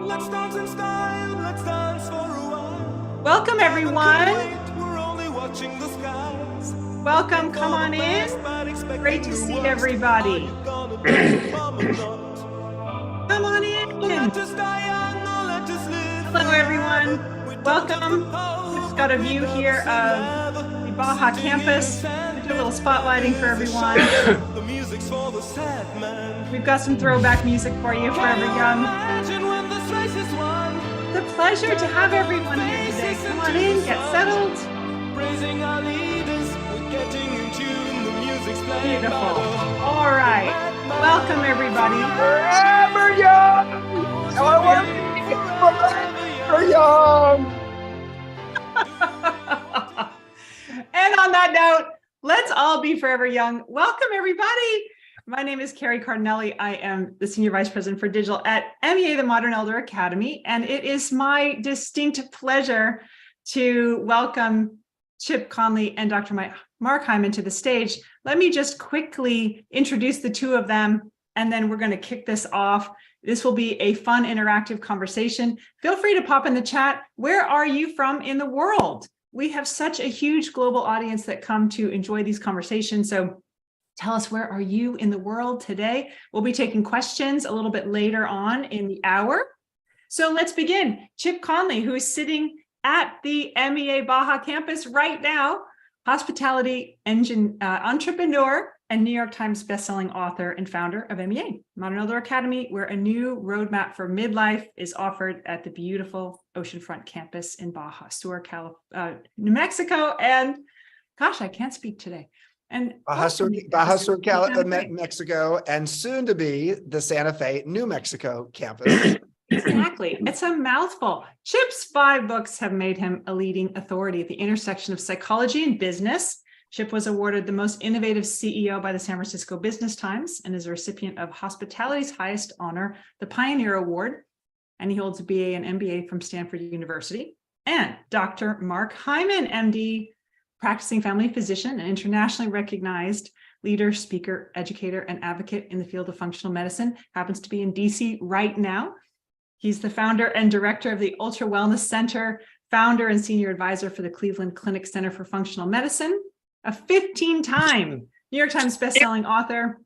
Let's dance in style, let's dance for a while. Welcome, everyone. We're only watching the skies. Welcome, come on in. Great to see everybody. Come on in. Hello, everyone. Welcome. We've just got a view here of the Baja campus. We do a little spotlighting for everyone. We've got some throwback music for you, Forever Young. It's a pleasure to have everyone here today. Come on in, get settled. Beautiful. All right. Welcome, everybody. Forever young. I want to be forever young. And on that note, let's all be forever young. Welcome, everybody. My name is Carrie Cardinelli. I am the Senior Vice President for Digital at MEA, the Modern Elder Academy. And it is my distinct pleasure to welcome Chip Conley and Dr. Mark Hyman to the stage. Let me just quickly introduce the two of them, and then we're going to kick this off. This will be a fun, interactive conversation. Feel free to pop in the chat. Where are you from in the world? We have such a huge global audience that come to enjoy these conversations. So tell us, where are you in the world today? We'll be taking questions a little bit later on in the hour. So let's begin. Chip Conley, who is sitting at the MEA Baja campus right now, hospitality entrepreneur and New York Times bestselling author and founder of MEA, Modern Elder Academy, where a new roadmap for midlife is offered at the beautiful oceanfront campus in Baja Sur, New Mexico. And gosh, I can't speak today. And Baja Sur, Mexico, and soon to be the Santa Fe, New Mexico campus. Exactly. It's a mouthful. Chip's 5 books have made him a leading authority at the intersection of psychology and business. Chip was awarded the most innovative CEO by the San Francisco Business Times and is a recipient of hospitality's highest honor, the Pioneer Award. And he holds a BA and MBA from Stanford University. And Dr. Mark Hyman, MD, practicing family physician and internationally recognized leader, speaker, educator, and advocate in the field of functional medicine, happens to be in DC right now. He's the founder and director of the Ultra Wellness Center, founder and senior advisor for the Cleveland Clinic Center for Functional Medicine, a 15-time New York Times bestselling author,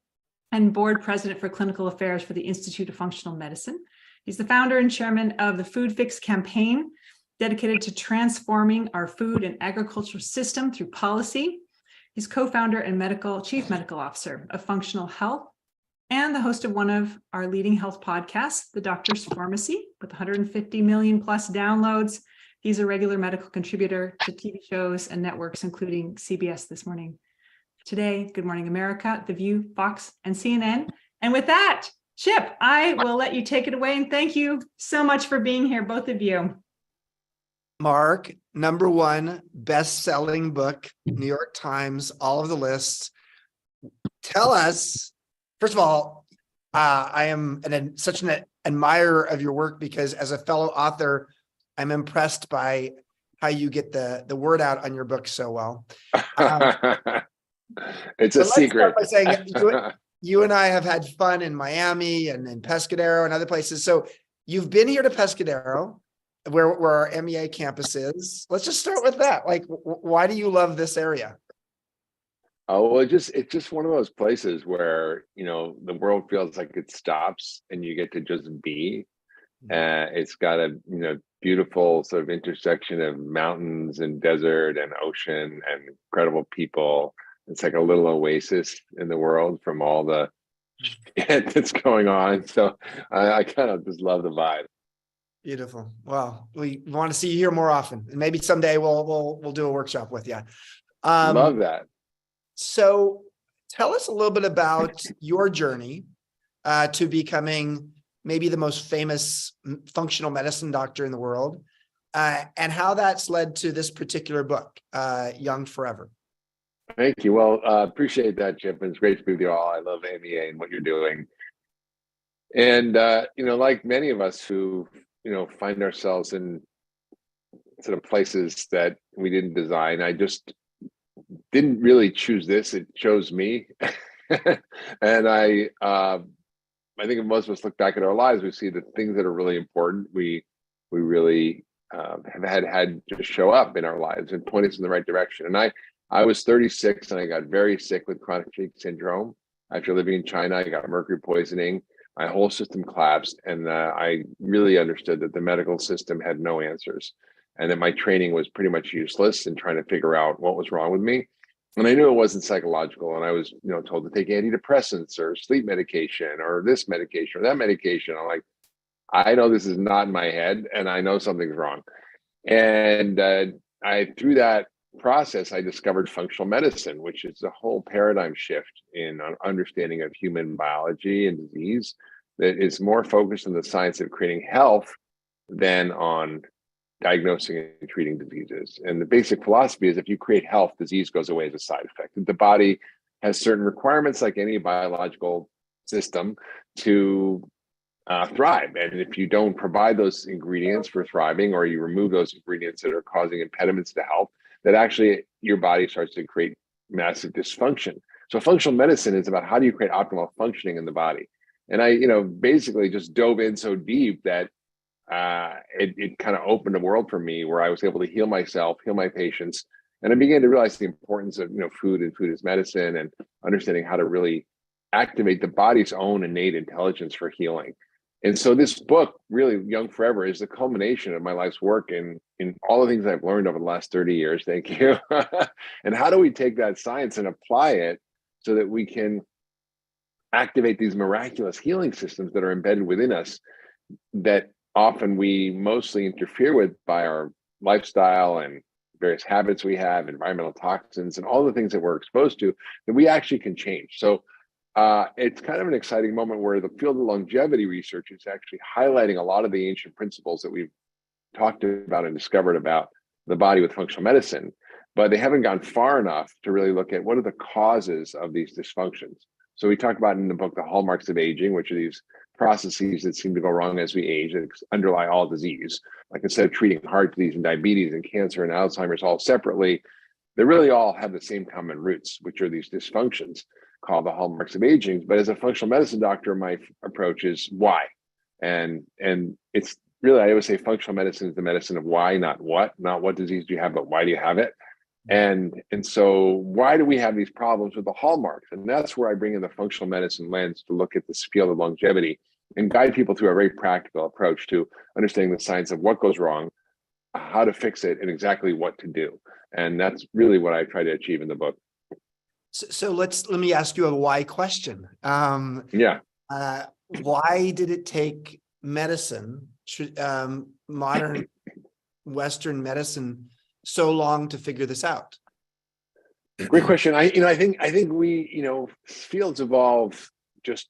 and board president for clinical affairs for the Institute of Functional Medicine. He's the founder and chairman of the Food Fix campaign, dedicated to transforming our food and agricultural system through policy. He's co-founder and chief medical officer of Functional Health, and the host of one of our leading health podcasts, The Doctor's Pharmacy, with 150 million plus downloads. He's a regular medical contributor to TV shows and networks, including CBS This Morning Today, Good Morning America, The View, Fox, and CNN. And with that, Chip, I will let you take it away. And thank you so much for being here, both of you. Mark, #1 best-selling book, New York Times, all of the lists. Tell us, first of all, I am such an admirer of your work because as a fellow author, I'm impressed by how you get the word out on your book so well. It's a secret. Let's start by saying you and I have had fun in Miami and in Pescadero and other places. So you've been here to Pescadero, where our MEA campus is. Let's just start with that. Like, why do you love this area? Oh, well, it's just one of those places where, the world feels like it stops and you get to just be. It's got a, beautiful sort of intersection of mountains and desert and ocean and incredible people. It's like a little oasis in the world from all the shit that's going on. So I kind of just love the vibe. Beautiful. Well, we want to see you here more often, and maybe someday we'll do a workshop with you. Love that. So tell us a little bit about your journey to becoming maybe the most famous functional medicine doctor in the world, and how that's led to this particular book, Young Forever. Thank you. Well, appreciate that, Chip. It's great to be with you all. I love MEA and what you're doing. And, like many of us who, find ourselves in sort of places that we didn't design, I just didn't really choose this. It chose me. And I I think if most of us look back at our lives, we see the things that are really important. We really have had just show up in our lives and point us in the right direction. And I was 36 and I got very sick with chronic fatigue syndrome. After living in China, I got mercury poisoning. My whole system collapsed, and I really understood that the medical system had no answers, and that my training was pretty much useless in trying to figure out what was wrong with me. And I knew it wasn't psychological, and I was, told to take antidepressants or sleep medication or this medication or that medication. I'm like, I know this is not in my head, and I know something's wrong. And through that process, I discovered functional medicine, which is a whole paradigm shift in understanding of human biology and disease that is more focused on the science of creating health than on diagnosing and treating diseases. And the basic philosophy is if you create health, disease goes away as a side effect. The body has certain requirements, like any biological system, to thrive. And if you don't provide those ingredients for thriving, or you remove those ingredients that are causing impediments to health, that actually your body starts to create massive dysfunction. So functional medicine is about how do you create optimal functioning in the body. And I, basically just dove in so deep that it kind of opened a world for me where I was able to heal myself, heal my patients. And I began to realize the importance of, food and food as medicine, and understanding how to really activate the body's own innate intelligence for healing. And so this book, really, Young Forever, is the culmination of my life's work in all the things I've learned over the last 30 years. Thank you. And how do we take that science and apply it so that we can activate these miraculous healing systems that are embedded within us that often we mostly interfere with by our lifestyle and various habits we have, environmental toxins, and all the things that we're exposed to that we actually can change. So it's kind of an exciting moment where the field of longevity research is actually highlighting a lot of the ancient principles that we've talked about and discovered about the body with functional medicine, but they haven't gone far enough to really look at what are the causes of these dysfunctions. So we talk about in the book the hallmarks of aging, which are these processes that seem to go wrong as we age that underlie all disease. Like, instead of treating heart disease and diabetes and cancer and Alzheimer's all separately, they really all have the same common roots, which are these dysfunctions called the hallmarks of aging. But as a functional medicine doctor, my approach is why. And it's really, I always say functional medicine is the medicine of why, not what disease do you have, but why do you have it? And so why do we have these problems with the hallmarks? And that's where I bring in the functional medicine lens to look at this field of longevity and guide people through a very practical approach to understanding the science of what goes wrong, how to fix it, and exactly what to do. And that's really what I try to achieve in the book. So let me ask you a why question. Why did it take medicine, modern Western medicine, so long to figure this out? Great question. I think we, fields evolve just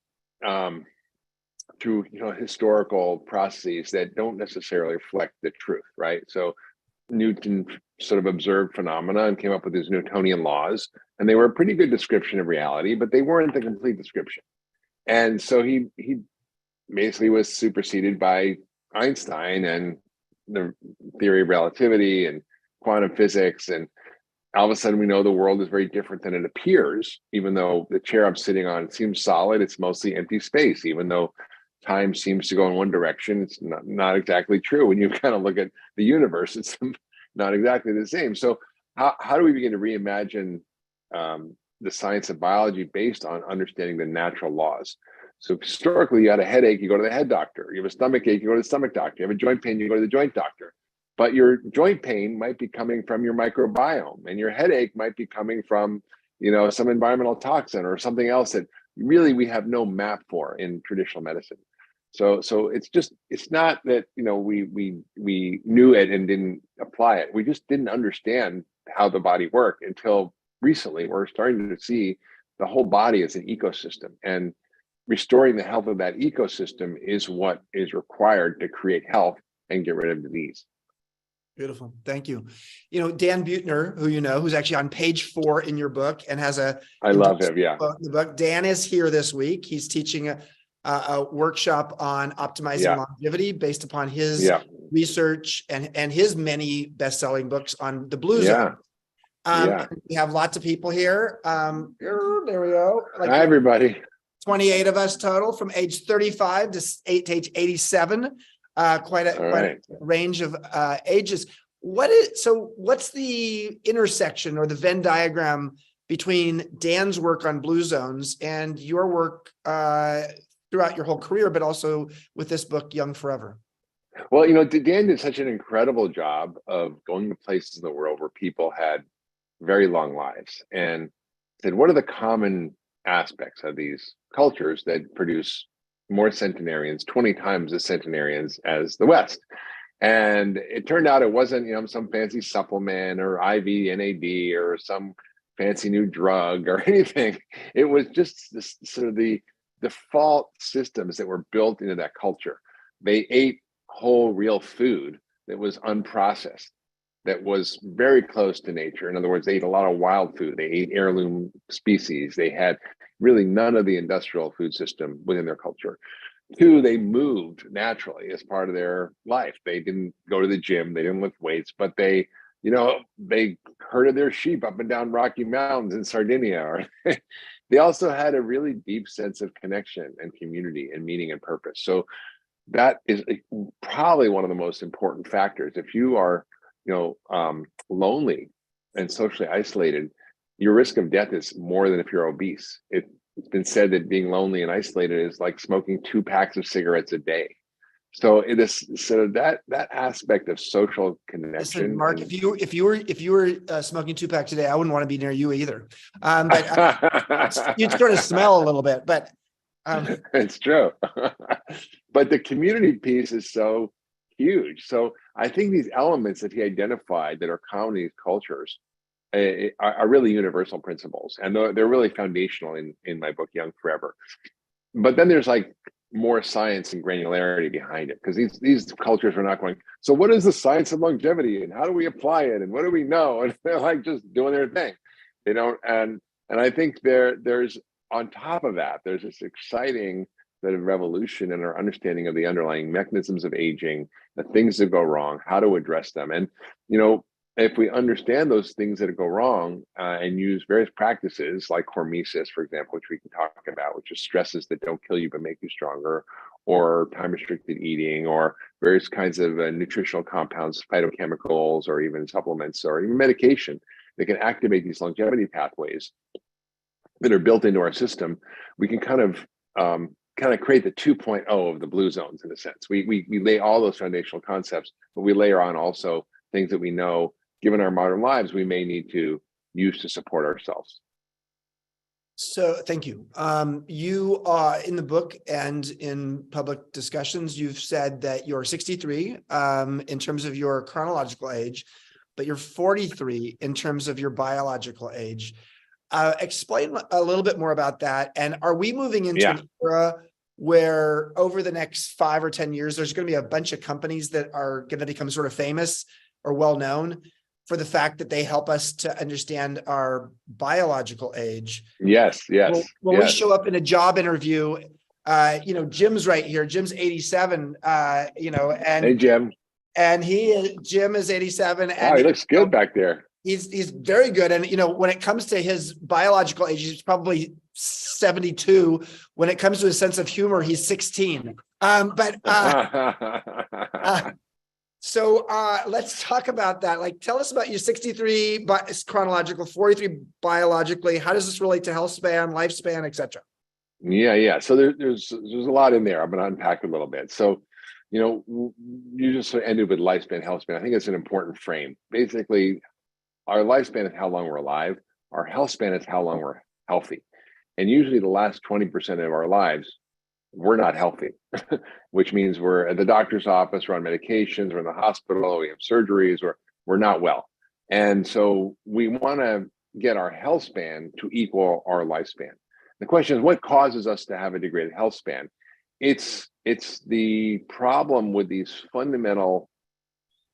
through historical processes that don't necessarily reflect the truth, right? So Newton sort of observed phenomena and came up with his Newtonian laws, and they were a pretty good description of reality, but they weren't the complete description. And so he basically was superseded by Einstein and the theory of relativity and quantum physics, and all of a sudden we know the world is very different than it appears. Even though the chair I'm sitting on seems solid, it's mostly empty space. Even though time seems to go in one direction, it's not exactly true. When you kind of look at the universe, it's not exactly the same. So how do we begin to reimagine the science of biology based on understanding the natural laws? So historically, you had a headache, you go to the head doctor. You have a stomach ache, you go to the stomach doctor. You have a joint pain, you go to the joint doctor. But your joint pain might be coming from your microbiome, and your headache might be coming from, some environmental toxin or something else that really we have no map for in traditional medicine. So it's not that, we knew it and didn't apply it. We just didn't understand how the body worked until recently. We're starting to see the whole body as an ecosystem, and restoring the health of that ecosystem is what is required to create health and get rid of disease. Beautiful. Thank you. Dan Buettner, who's actually on page 4 in your book and has I love him. Yeah. The book. Dan is here this week. He's teaching a workshop on optimizing longevity based upon his research and his many best-selling books on the blue zone. We have lots of people here. There we go. Hi, everybody. 28 of us total from age 35 to age 87. Quite a range of ages. What's the intersection or the Venn diagram between Dan's work on blue zones and your work throughout your whole career, but also with this book, Young Forever? Well, Dan did such an incredible job of going to places in the world where people had very long lives, and said, what are the common aspects of these cultures that produce more centenarians, 20 times as centenarians as the West? And it turned out it wasn't, some fancy supplement or IV NAD or some fancy new drug or anything. It was just this sort of the default systems that were built into that culture. They ate whole real food that was unprocessed, that was very close to nature. In other words, they ate a lot of wild food. They ate heirloom species. They had really none of the industrial food system within their culture. Two, they moved naturally as part of their life. They didn't go to the gym. They didn't lift weights, but they herded their sheep up and down Rocky Mountains in Sardinia. Or they also had a really deep sense of connection and community and meaning and purpose. So that is probably one of the most important factors. If you are, lonely and socially isolated, your risk of death is more than if you're obese. It's been said that being lonely and isolated is like smoking 2 packs of cigarettes a day. So it is that aspect of social connection. Listen, Mark, if you were smoking 2 packs a day, I wouldn't want to be near you either. But you'd sort of smell a little bit. But it's true. But the community piece is so huge. So I think these elements that he identified that are common to these cultures are really universal principles, and they're really foundational in my book, Young Forever. But then there's like more science and granularity behind it, because these cultures are not going, so what is the science of longevity and how do we apply it and what do we know? And they're like just doing their thing, and I think there's on top of that, there's this exciting sort of revolution in our understanding of the underlying mechanisms of aging, the things that go wrong, how to address them. And if we understand those things that go wrong and use various practices like hormesis, for example, which we can talk about, which is stresses that don't kill you but make you stronger, or time-restricted eating, or various kinds of nutritional compounds, phytochemicals, or even supplements, or even medication that can activate these longevity pathways that are built into our system, we can kind of create the 2.0 of the blue zones in a sense. We lay all those foundational concepts, but we layer on also things that we know, given our modern lives, we may need to use to support ourselves. So thank you. You in the book and in public discussions, you've said that you're 63 in terms of your chronological age, but you're 43 in terms of your biological age. Explain a little bit more about that. And are we moving into an era where over the next 5 or 10 years, there's going to be a bunch of companies that are going to become sort of famous or well-known for the fact that they help us to understand our biological age? Yes. When we show up in a job interview, Jim's right here. Jim's 87, and hey, Jim. And Jim is 87. And wow, he looks good back there. He's very good. And, when it comes to his biological age, he's probably 72. When it comes to his sense of humor, he's 16. So let's talk about that. Like, tell us about your 63 chronological, 43 biologically. How does this relate to health span, lifespan, et cetera? Yeah. So there's a lot in there. I'm going to unpack a little bit. So, you just sort of ended with lifespan, health span. I think it's an important frame. Basically, our lifespan is how long we're alive. Our health span is how long we're healthy. And usually the last 20% of our lives, we're not healthy, which means we're at the doctor's office, we're on medications, we're in the hospital, we have surgeries, we're not well. And so we want to get our health span to equal our lifespan. The question is, what causes us to have a degraded health span? It's the problem with these fundamental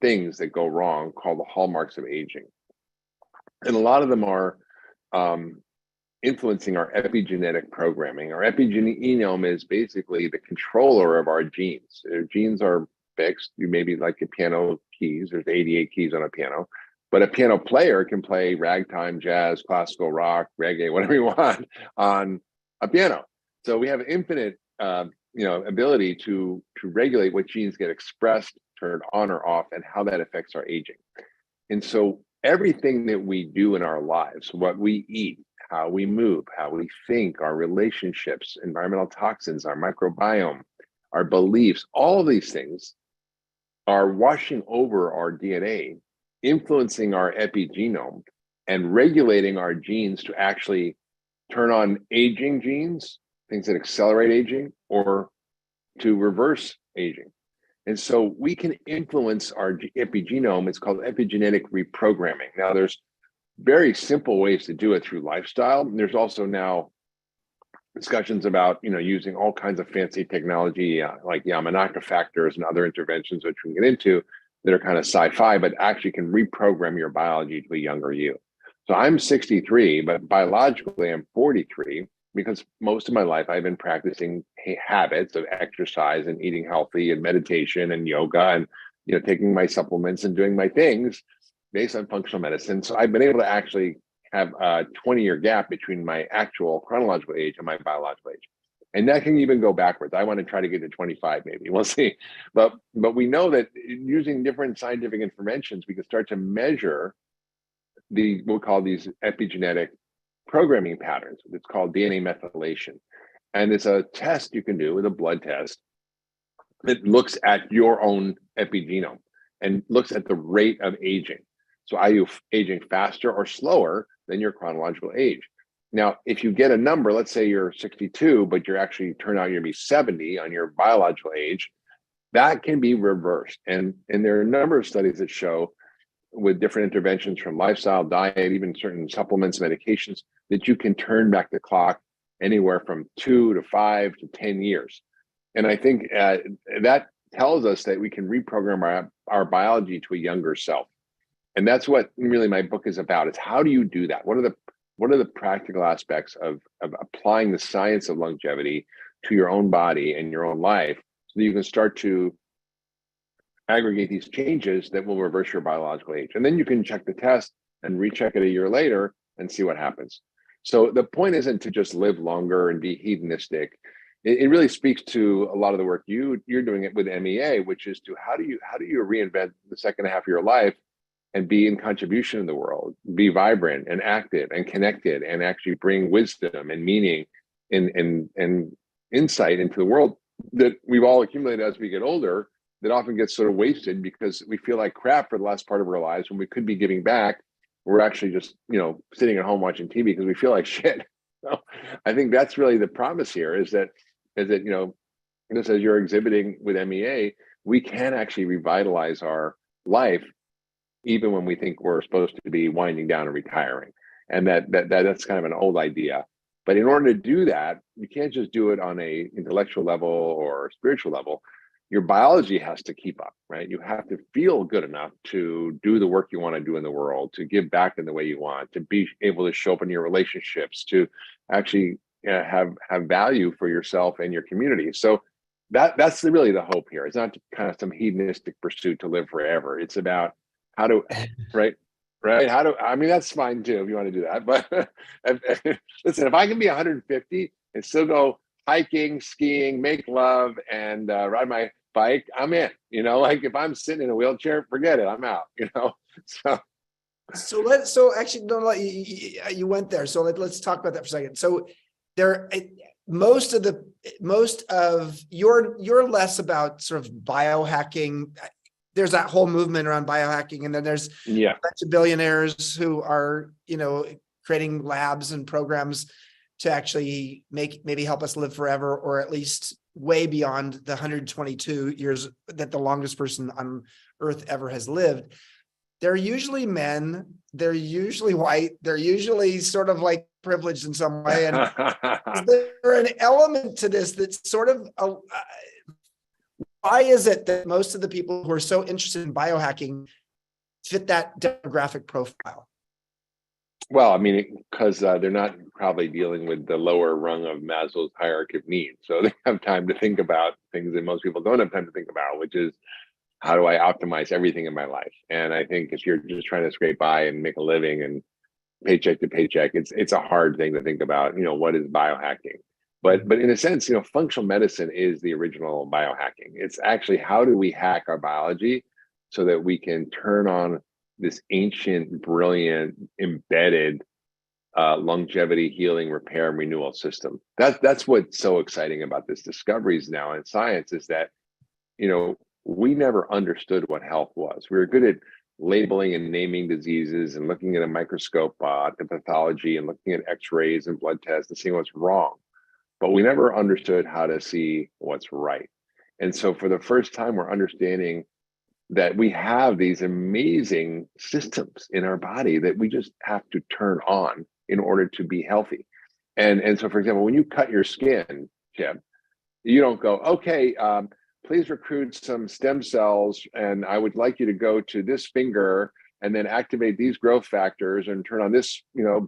things that go wrong called the hallmarks of aging. And a lot of them are influencing our epigenetic programming. Our epigenome is basically the controller of our genes. Our genes are fixed. You maybe like a piano keys. There's 88 keys on a piano, but a piano player can play ragtime, jazz, classical, rock, reggae, whatever you want on a piano. So we have infinite, ability to regulate what genes get expressed, turned on or off, and how that affects our aging. And so everything that we do in our lives, what we eat, how we move, how we think, our relationships, environmental toxins, our microbiome, our beliefs, all of these things are washing over our DNA, influencing our epigenome, and regulating our genes to actually turn on aging genes, things that accelerate aging, or to reverse aging. And so we can influence our epigenome. It's called epigenetic reprogramming. Now, there's very simple ways to do it through lifestyle. There's also now discussions about, using all kinds of fancy technology, like Yamanaka factors and other interventions, which we can get into, that are kind of sci-fi, but actually can reprogram your biology to a younger you. So I'm 63, but biologically I'm 43, because most of my life I've been practicing habits of exercise and eating healthy and meditation and yoga and, taking my supplements and doing my things based on functional medicine. So I've been able to actually have a 20-year gap between my actual chronological age and my biological age. And that can even go backwards. I want to try to get to 25, maybe. We'll see. But we know that using different scientific interventions, we can start to measure what we call these epigenetic programming patterns. It's called DNA methylation. And it's a test you can do with a blood test that looks at your own epigenome and looks at the rate of aging. So are you aging faster or slower than your chronological age? Now, if you get a number, let's say you're 62, but you're actually turn out you're gonna be 70 on your biological age, that can be reversed. And there are a number of studies that show, with different interventions from lifestyle, diet, even certain supplements, medications, that you can turn back the clock anywhere from 2 to 5 to 10 years. And I think that tells us that we can reprogram our biology to a younger self. And that's what really my book is about. It's how do you do that? What are the practical aspects of applying the science of longevity to your own body and your own life, so that you can start to aggregate these changes that will reverse your biological age. And then you can check the test and recheck it a year later and see what happens. So the point isn't to just live longer and be hedonistic. It really speaks to a lot of the work you're doing it with MEA, which is to how do you reinvent the second half of your life and be in contribution in the world, be vibrant and active and connected, and actually bring wisdom and meaning and insight into the world that we've all accumulated as we get older, that often gets sort of wasted because we feel like crap for the last part of our lives when we could be giving back. We're actually just, sitting at home watching TV because we feel like shit. So I think that's really the promise here is that, just as you're exhibiting with MEA, we can actually revitalize our life even when we think we're supposed to be winding down and retiring. And that's kind of an old idea. But in order to do that, you can't just do it on a intellectual level or spiritual level. Your biology has to keep up, right? You have to feel good enough to do the work you want to do in the world, to give back in the way you want, to be able to show up in your relationships, to actually have value for yourself and your community. So that's really the hope here. It's not kind of some hedonistic pursuit to live forever. It's about how to, right? I mean, that's fine too, if you want to do that. But listen, if I can be 150 and still go hiking, skiing, make love, and ride my bike, I'm in. Like if I'm sitting in a wheelchair, forget it, I'm out. So actually, don't let you went there. So let's talk about that for a second. So most of you're less about sort of biohacking. There's that whole movement around biohacking, and then there's a bunch of billionaires who are creating labs and programs to actually maybe help us live forever, or at least way beyond the 122 years that the longest person on Earth ever has lived. They're usually men, they're usually white, they're usually sort of like privileged in some way. And is there an element to this that's sort of, why is it that most of the people who are so interested in biohacking fit that demographic profile? Well, I mean, because they're not probably dealing with the lower rung of Maslow's hierarchy of needs. So they have time to think about things that most people don't have time to think about, which is, how do I optimize everything in my life? And I think if you're just trying to scrape by and make a living and paycheck to paycheck, it's a hard thing to think about, what is biohacking? But in a sense, functional medicine is the original biohacking. It's actually, how do we hack our biology so that we can turn on this ancient, brilliant, embedded longevity, healing, repair, and renewal system. That's what's so exciting about this discoveries now in science, is that we never understood what health was. We were good at labeling and naming diseases and looking at a microscope at the pathology and looking at x-rays and blood tests and seeing what's wrong, but we never understood how to see what's right. And so for the first time, we're understanding that we have these amazing systems in our body that we just have to turn on in order to be healthy. And so, for example, when you cut your skin, Chip, you don't go, okay, please recruit some stem cells, and I would like you to go to this finger and then activate these growth factors and turn on this,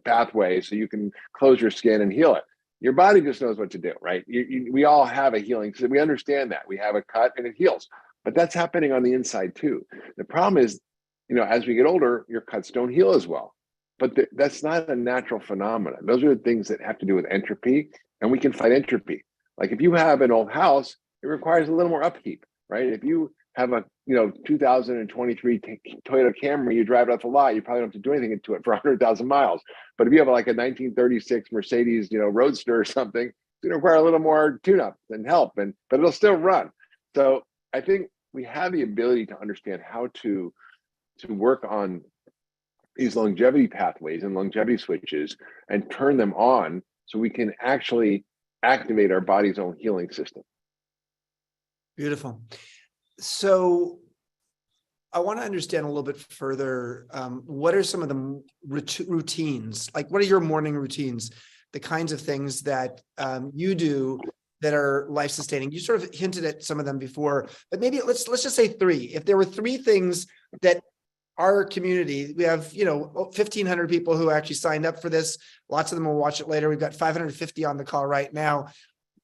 pathway so you can close your skin and heal it. Your body just knows what to do, right? We all have a healing, so we understand that. We have a cut and it heals, but that's happening on the inside too. The problem is, as we get older, your cuts don't heal as well. But that's not a natural phenomenon. Those are the things that have to do with entropy, and we can fight entropy. Like if you have an old house, it requires a little more upkeep, right? If you have a 2023 Toyota Camry, you drive it off the lot, you probably don't have to do anything to it for 100,000 miles. But if you have like a 1936 Mercedes, Roadster or something, it's going to require a little more tune-up and help, but it'll still run. So I think we have the ability to understand how to work on these longevity pathways and longevity switches and turn them on so we can actually activate our body's own healing system. Beautiful. So I want to understand a little bit further, what are some of the routines? Like, what are your morning routines? The kinds of things that you do that are life-sustaining. You sort of hinted at some of them before, but maybe let's just say three. If there were three things that our community, we have, 1,500 people who actually signed up for this. Lots of them will watch it later. We've got 550 on the call right now.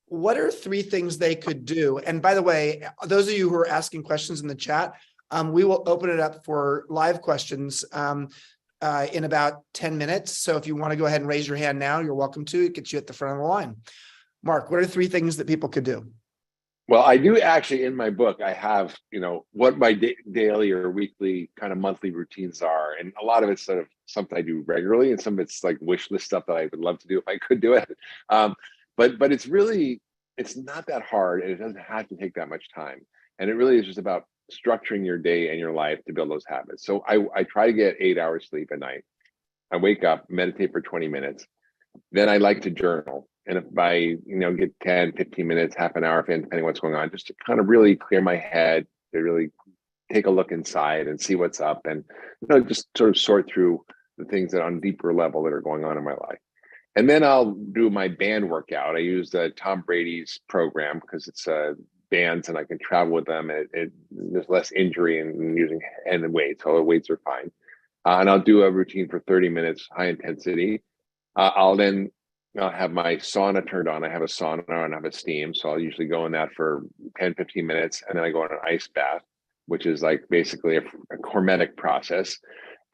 What are three things they could do? And by the way, those of you who are asking questions in the chat, we will open it up for live questions in about 10 minutes. So if you want to go ahead and raise your hand now, you're welcome to. It gets you at the front of the line. Mark, what are three things that people could do? Well, I do actually, in my book, I have, what my daily or weekly kind of monthly routines are. And a lot of it's sort of something I do regularly, and some of it's like wish list stuff that I would love to do if I could do it. But it's not that hard, and it doesn't have to take that much time. And it really is just about structuring your day and your life to build those habits. So I try to get 8 hours sleep at night. I wake up, meditate for 20 minutes. Then I like to journal. And if I, get 10, 15 minutes, half an hour, depending on what's going on, just to kind of really clear my head, to really take a look inside and see what's up, and, just sort of sort through the things that on a deeper level that are going on in my life. And then I'll do my band workout. I use Tom Brady's program because it's bands and I can travel with them, and there's less injury and using hand weights. All the weights are fine. And I'll do a routine for 30 minutes, high intensity. I'll have my sauna turned on. I have a sauna and I have a steam. So I'll usually go in that for 10, 15 minutes. And then I go in an ice bath, which is like basically a hormetic process.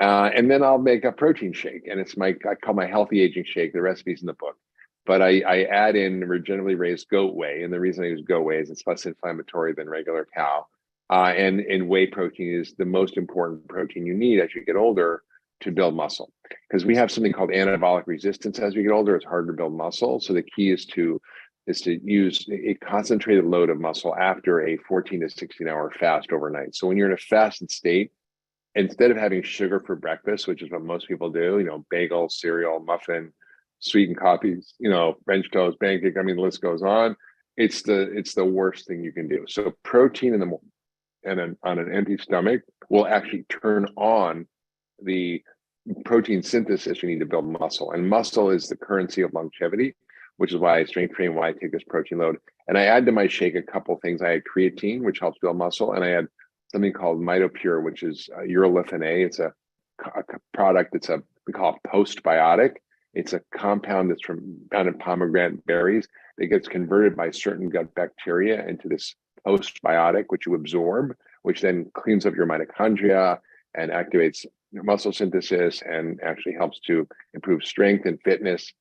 And then I'll make a protein shake. And I call my healthy aging shake. The recipe's in the book. But I add in regeneratively raised goat whey. And the reason I use goat whey is it's less inflammatory than regular cow. And whey protein is the most important protein you need as you get older to build muscle, because we have something called anabolic resistance. As we get older, it's harder to build muscle. So the key is to use a concentrated load of muscle after a 14 to 16 hour fast overnight. So when you're in a fasted state, instead of having sugar for breakfast, which is what most people do, bagel, cereal, muffin, sweetened coffees, French toast, pancake, the list goes on. It's the worst thing you can do. So protein on an empty stomach will actually turn on the protein synthesis you need to build muscle. And muscle is the currency of longevity, which is why I strength train, why I take this protein load. And I add to my shake a couple things. I add creatine, which helps build muscle. And I add something called MitoPure, which is urolithin A. It's a product we call it postbiotic. It's a compound that's found in pomegranate berries that gets converted by certain gut bacteria into this postbiotic, which you absorb, which then cleans up your mitochondria and activates muscle synthesis and actually helps to improve strength and fitness.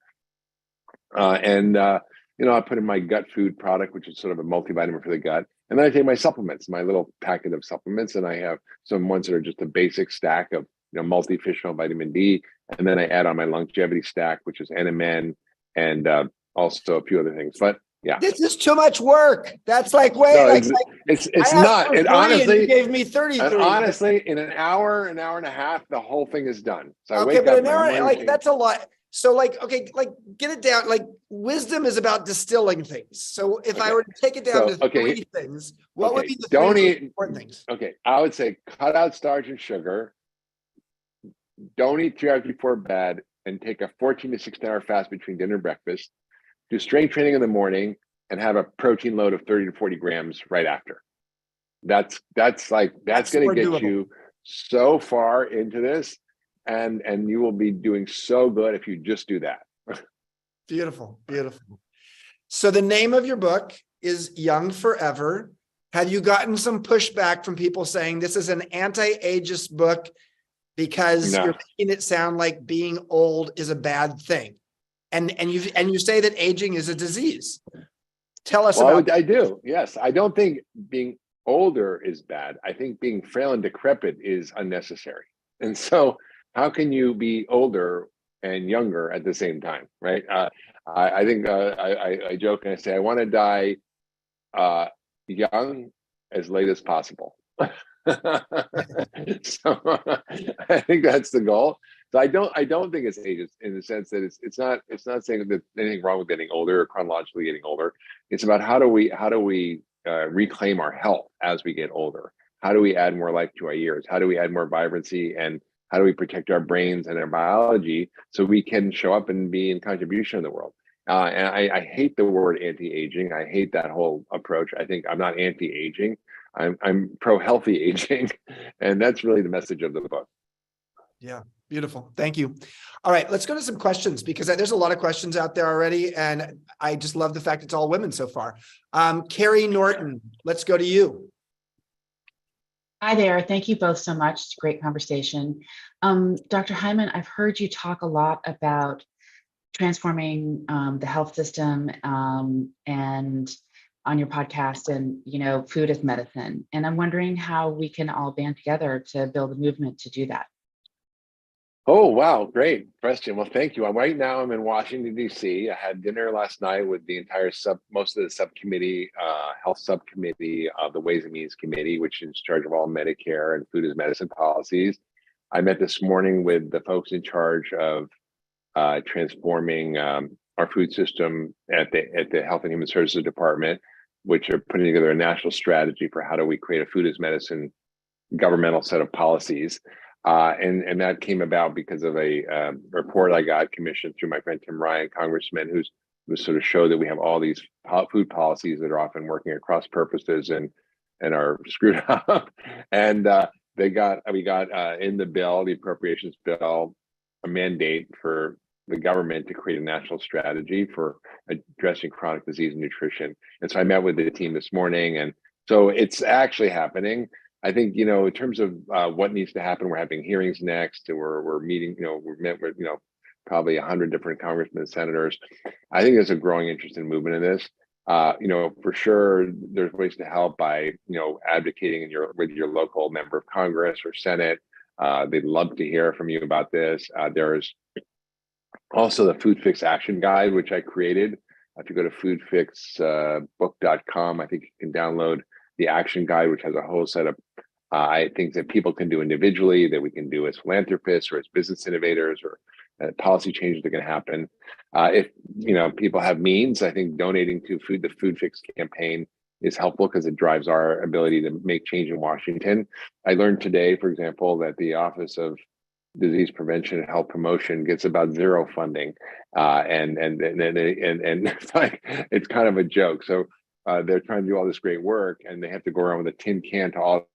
I put in my gut food product, which is sort of a multivitamin for the gut. And then I take my supplements, my little packet of supplements, and I have some ones that are just a basic stack of, multi-fish oil, vitamin D. And then I add on my longevity stack, which is NMN and also a few other things. But yeah. This is too much work. That's like, No, wait, it's I not. asked It for 3 and honestly, you gave me 33. and honestly, in an hour and a half, the whole thing is done. So I Okay, wake but up, an hour, my morning like routine- that's a lot. So like, okay, like get it down. Like wisdom is about distilling things. So if I Okay. were to take it down So, to okay, 3 things, what would okay, be the don't 3 eat- important things? Okay, I would say cut out starch and sugar. Don't eat 3 hours before bed, and take a 14 to 16 hour fast between dinner and breakfast. Do strength training in the morning, and have a protein load of 30 to 40 grams right after. That's going more to get doable. you so far into this, and you will be doing so good if you just do that. Beautiful, beautiful. So the name of your book is Young Forever. Have you gotten some pushback from people saying this is an anti-ageist book because No. you're making it sound like being old is a bad thing? And you say that aging is a disease. Tell us about I do. Yes. I don't think being older is bad. I think being frail and decrepit is unnecessary. And so how can you be older and younger at the same time? Right. I think I joke and I say, I want to die young as late as possible. So I think that's the goal. So I don't think it's ageist in the sense that it's not saying that anything wrong with getting older or chronologically getting older. It's about how do we reclaim our health as we get older? How do we add more life to our years? How do we add more vibrancy, and how do we protect our brains and our biology so we can show up and be in contribution in the world? And I hate the word anti-aging. I hate that whole approach. I think I'm not anti-aging. I'm pro-healthy aging, and that's really the message of the book. Yeah, beautiful. Thank you. All right, let's go to some questions because there's a lot of questions out there already, and I just love the fact it's all women so far. Carrie Norton, let's go to you. Hi there. Thank you both so much. It's a great conversation. Dr. Hyman, I've heard you talk a lot about transforming the health system and on your podcast, and food as medicine. And I'm wondering how we can all band together to build a movement to do that. Oh, wow. Great question. Well, thank you. Right now I'm in Washington, D.C. I had dinner last night with the entire most of the subcommittee, health subcommittee of the Ways and Means Committee, which is in charge of all Medicare and food as medicine policies. I met this morning with the folks in charge of transforming our food system at the Health and Human Services Department, which are putting together a national strategy for how do we create a food as medicine governmental set of policies. And that came about because of a report I got commissioned through my friend Tim Ryan, congressman, who sort of showed that we have all these food policies that are often working at cross purposes and are screwed up. And we got in the bill, the appropriations bill, a mandate for the government to create a national strategy for addressing chronic disease and nutrition. And so I met with the team this morning, and so it's actually happening. I think, in terms of what needs to happen, we're having hearings next, and we're meeting, we're met with, probably 100 different congressmen and senators. I think there's a growing interest in movement in this. For sure, there's ways to help by, advocating with your local member of Congress or Senate. They'd love to hear from you about this. There's also the Food Fix Action Guide, which I created. If you go to foodfixbook.com, I think you can download the action guide, which has a whole set of things that people can do individually, that we can do as philanthropists or as business innovators, or policy changes that can happen. If people have means, I think donating to the Food Fix campaign is helpful because it drives our ability to make change in Washington. I learned today, for example, that the Office of Disease Prevention and Health Promotion gets about zero funding, and it's like, it's kind of a joke. So they're trying to do all this great work, and they have to go around with a tin can to all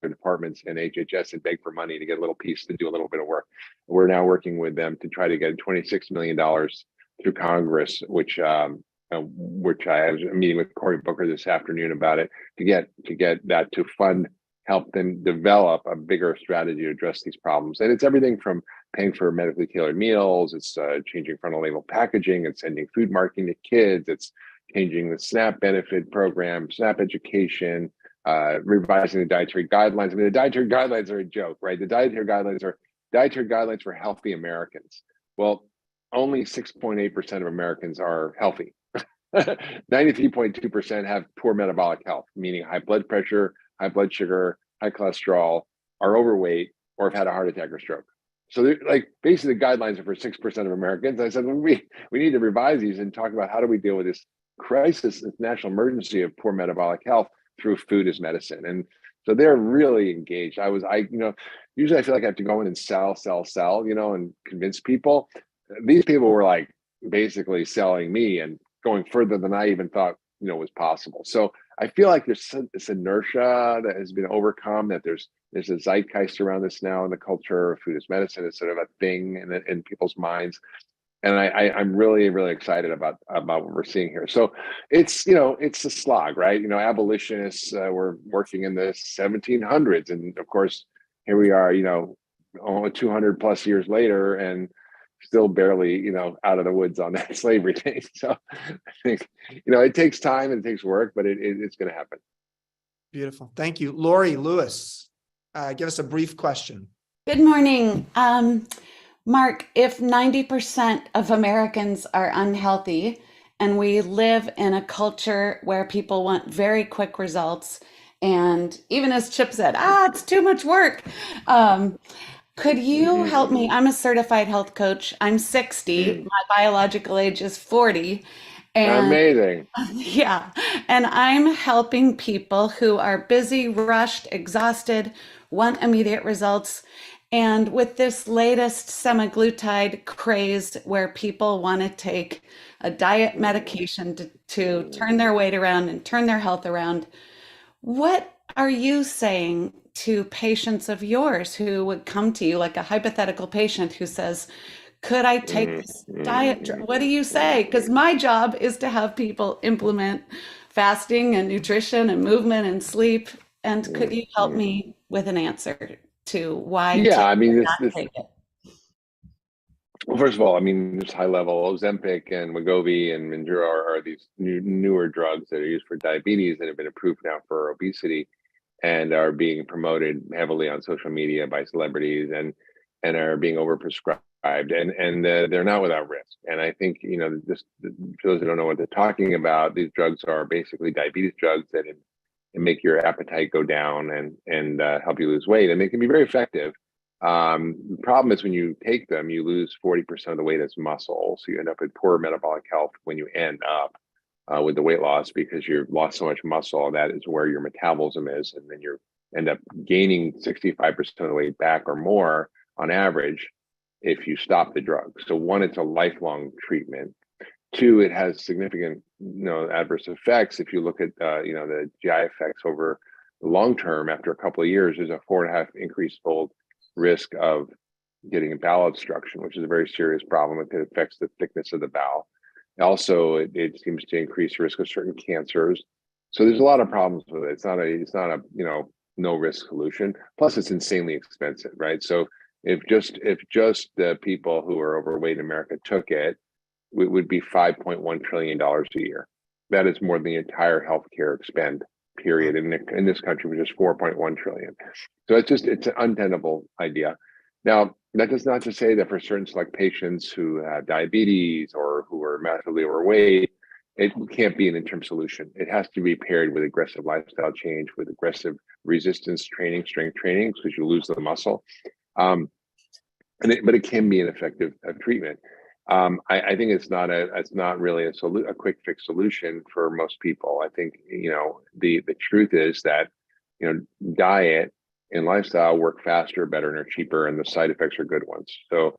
their departments and HHS and beg for money to get a little piece to do a little bit of work. We're now working with them to try to get $26 million through Congress, which I was meeting with Cory Booker this afternoon about it, to get that to help them develop a bigger strategy to address these problems. And it's everything from paying for medically tailored meals. It's changing front of label packaging. It's sending food marketing to kids. It's changing the SNAP benefit program, SNAP education, revising the dietary guidelines. I mean, the dietary guidelines are a joke, right? The dietary guidelines for healthy Americans. Well, only 6.8% of Americans are healthy. 93.2% have poor metabolic health, meaning high blood pressure, high blood sugar, high cholesterol, are overweight, or have had a heart attack or stroke. So they're like basically the guidelines are for 6% of Americans. I said, well, we need to revise these and talk about how do we deal with this crisis, this national emergency of poor metabolic health through food as medicine. And so they're really engaged. Usually I feel like I have to go in and sell, and convince people. These people were like basically selling me and going further than I even thought, was possible. So I feel like there's this inertia that has been overcome, that there's a zeitgeist around this now in the culture. Food as medicine is sort of a thing in people's minds. And I'm really, really excited about what we're seeing here. So it's a slog, right? Abolitionists were working in the 1700s. And of course, here we are, only 200 plus years later, and still barely, out of the woods on that slavery thing. So I think, it takes time and it takes work, but it's going to happen. Beautiful. Thank you. Lori Lewis, give us a brief question. Good morning. Mark, if 90% of Americans are unhealthy and we live in a culture where people want very quick results, and even as Chip said, it's too much work. Could you help me? I'm a certified health coach. I'm 60. My biological age is 40. And amazing. yeah. And I'm helping people who are busy, rushed, exhausted, want immediate results. And with this latest semaglutide craze where people want to take a diet medication to turn their weight around and turn their health around, what are you saying to patients of yours who would come to you, like a hypothetical patient who says, could I take this diet drug? What do you say? Because my job is to have people implement fasting and nutrition and movement and sleep. And could you help me with an answer to why not take it? Well, first of all, this high level Ozempic and Wegovy and Mounjaro are these newer drugs that are used for diabetes that have been approved now for obesity and are being promoted heavily on social media by celebrities and are being overprescribed, and they're not without risk. And I think, just for those who don't know what they're talking about, these drugs are basically diabetes drugs that make your appetite go down and help you lose weight, and they can be very effective. The problem is when you take them, you lose 40% of the weight as muscle. So you end up with poor metabolic health when you end up with the weight loss, because you've lost so much muscle. That is where your metabolism is. And then you end up gaining 65% of the weight back or more on average if you stop the drug. So one, it's a lifelong treatment. Two, it has significant adverse effects. If you look at the GI effects over the long term, after a couple of years, there's a 4.5 increased fold risk of getting a bowel obstruction, which is a very serious problem. It affects the thickness of the bowel. Also, it seems to increase the risk of certain cancers. So there's a lot of problems with it. It's not a no risk solution. Plus, it's insanely expensive, right? So if just the people who are overweight in America took it, it would be $5.1 trillion a year. That is more than the entire healthcare expend period in this country, which is 4.1 trillion. So it's an untenable idea. Now, that is not to say that for certain select patients who have diabetes or who are massively overweight, it can't be an interim solution. It has to be paired with aggressive lifestyle change, with aggressive resistance training, strength training, because you lose the muscle. But it can be an effective treatment. I think it's not really a quick fix solution for most people. I think the truth is that diet and lifestyle work faster, better, and are cheaper, and the side effects are good ones. So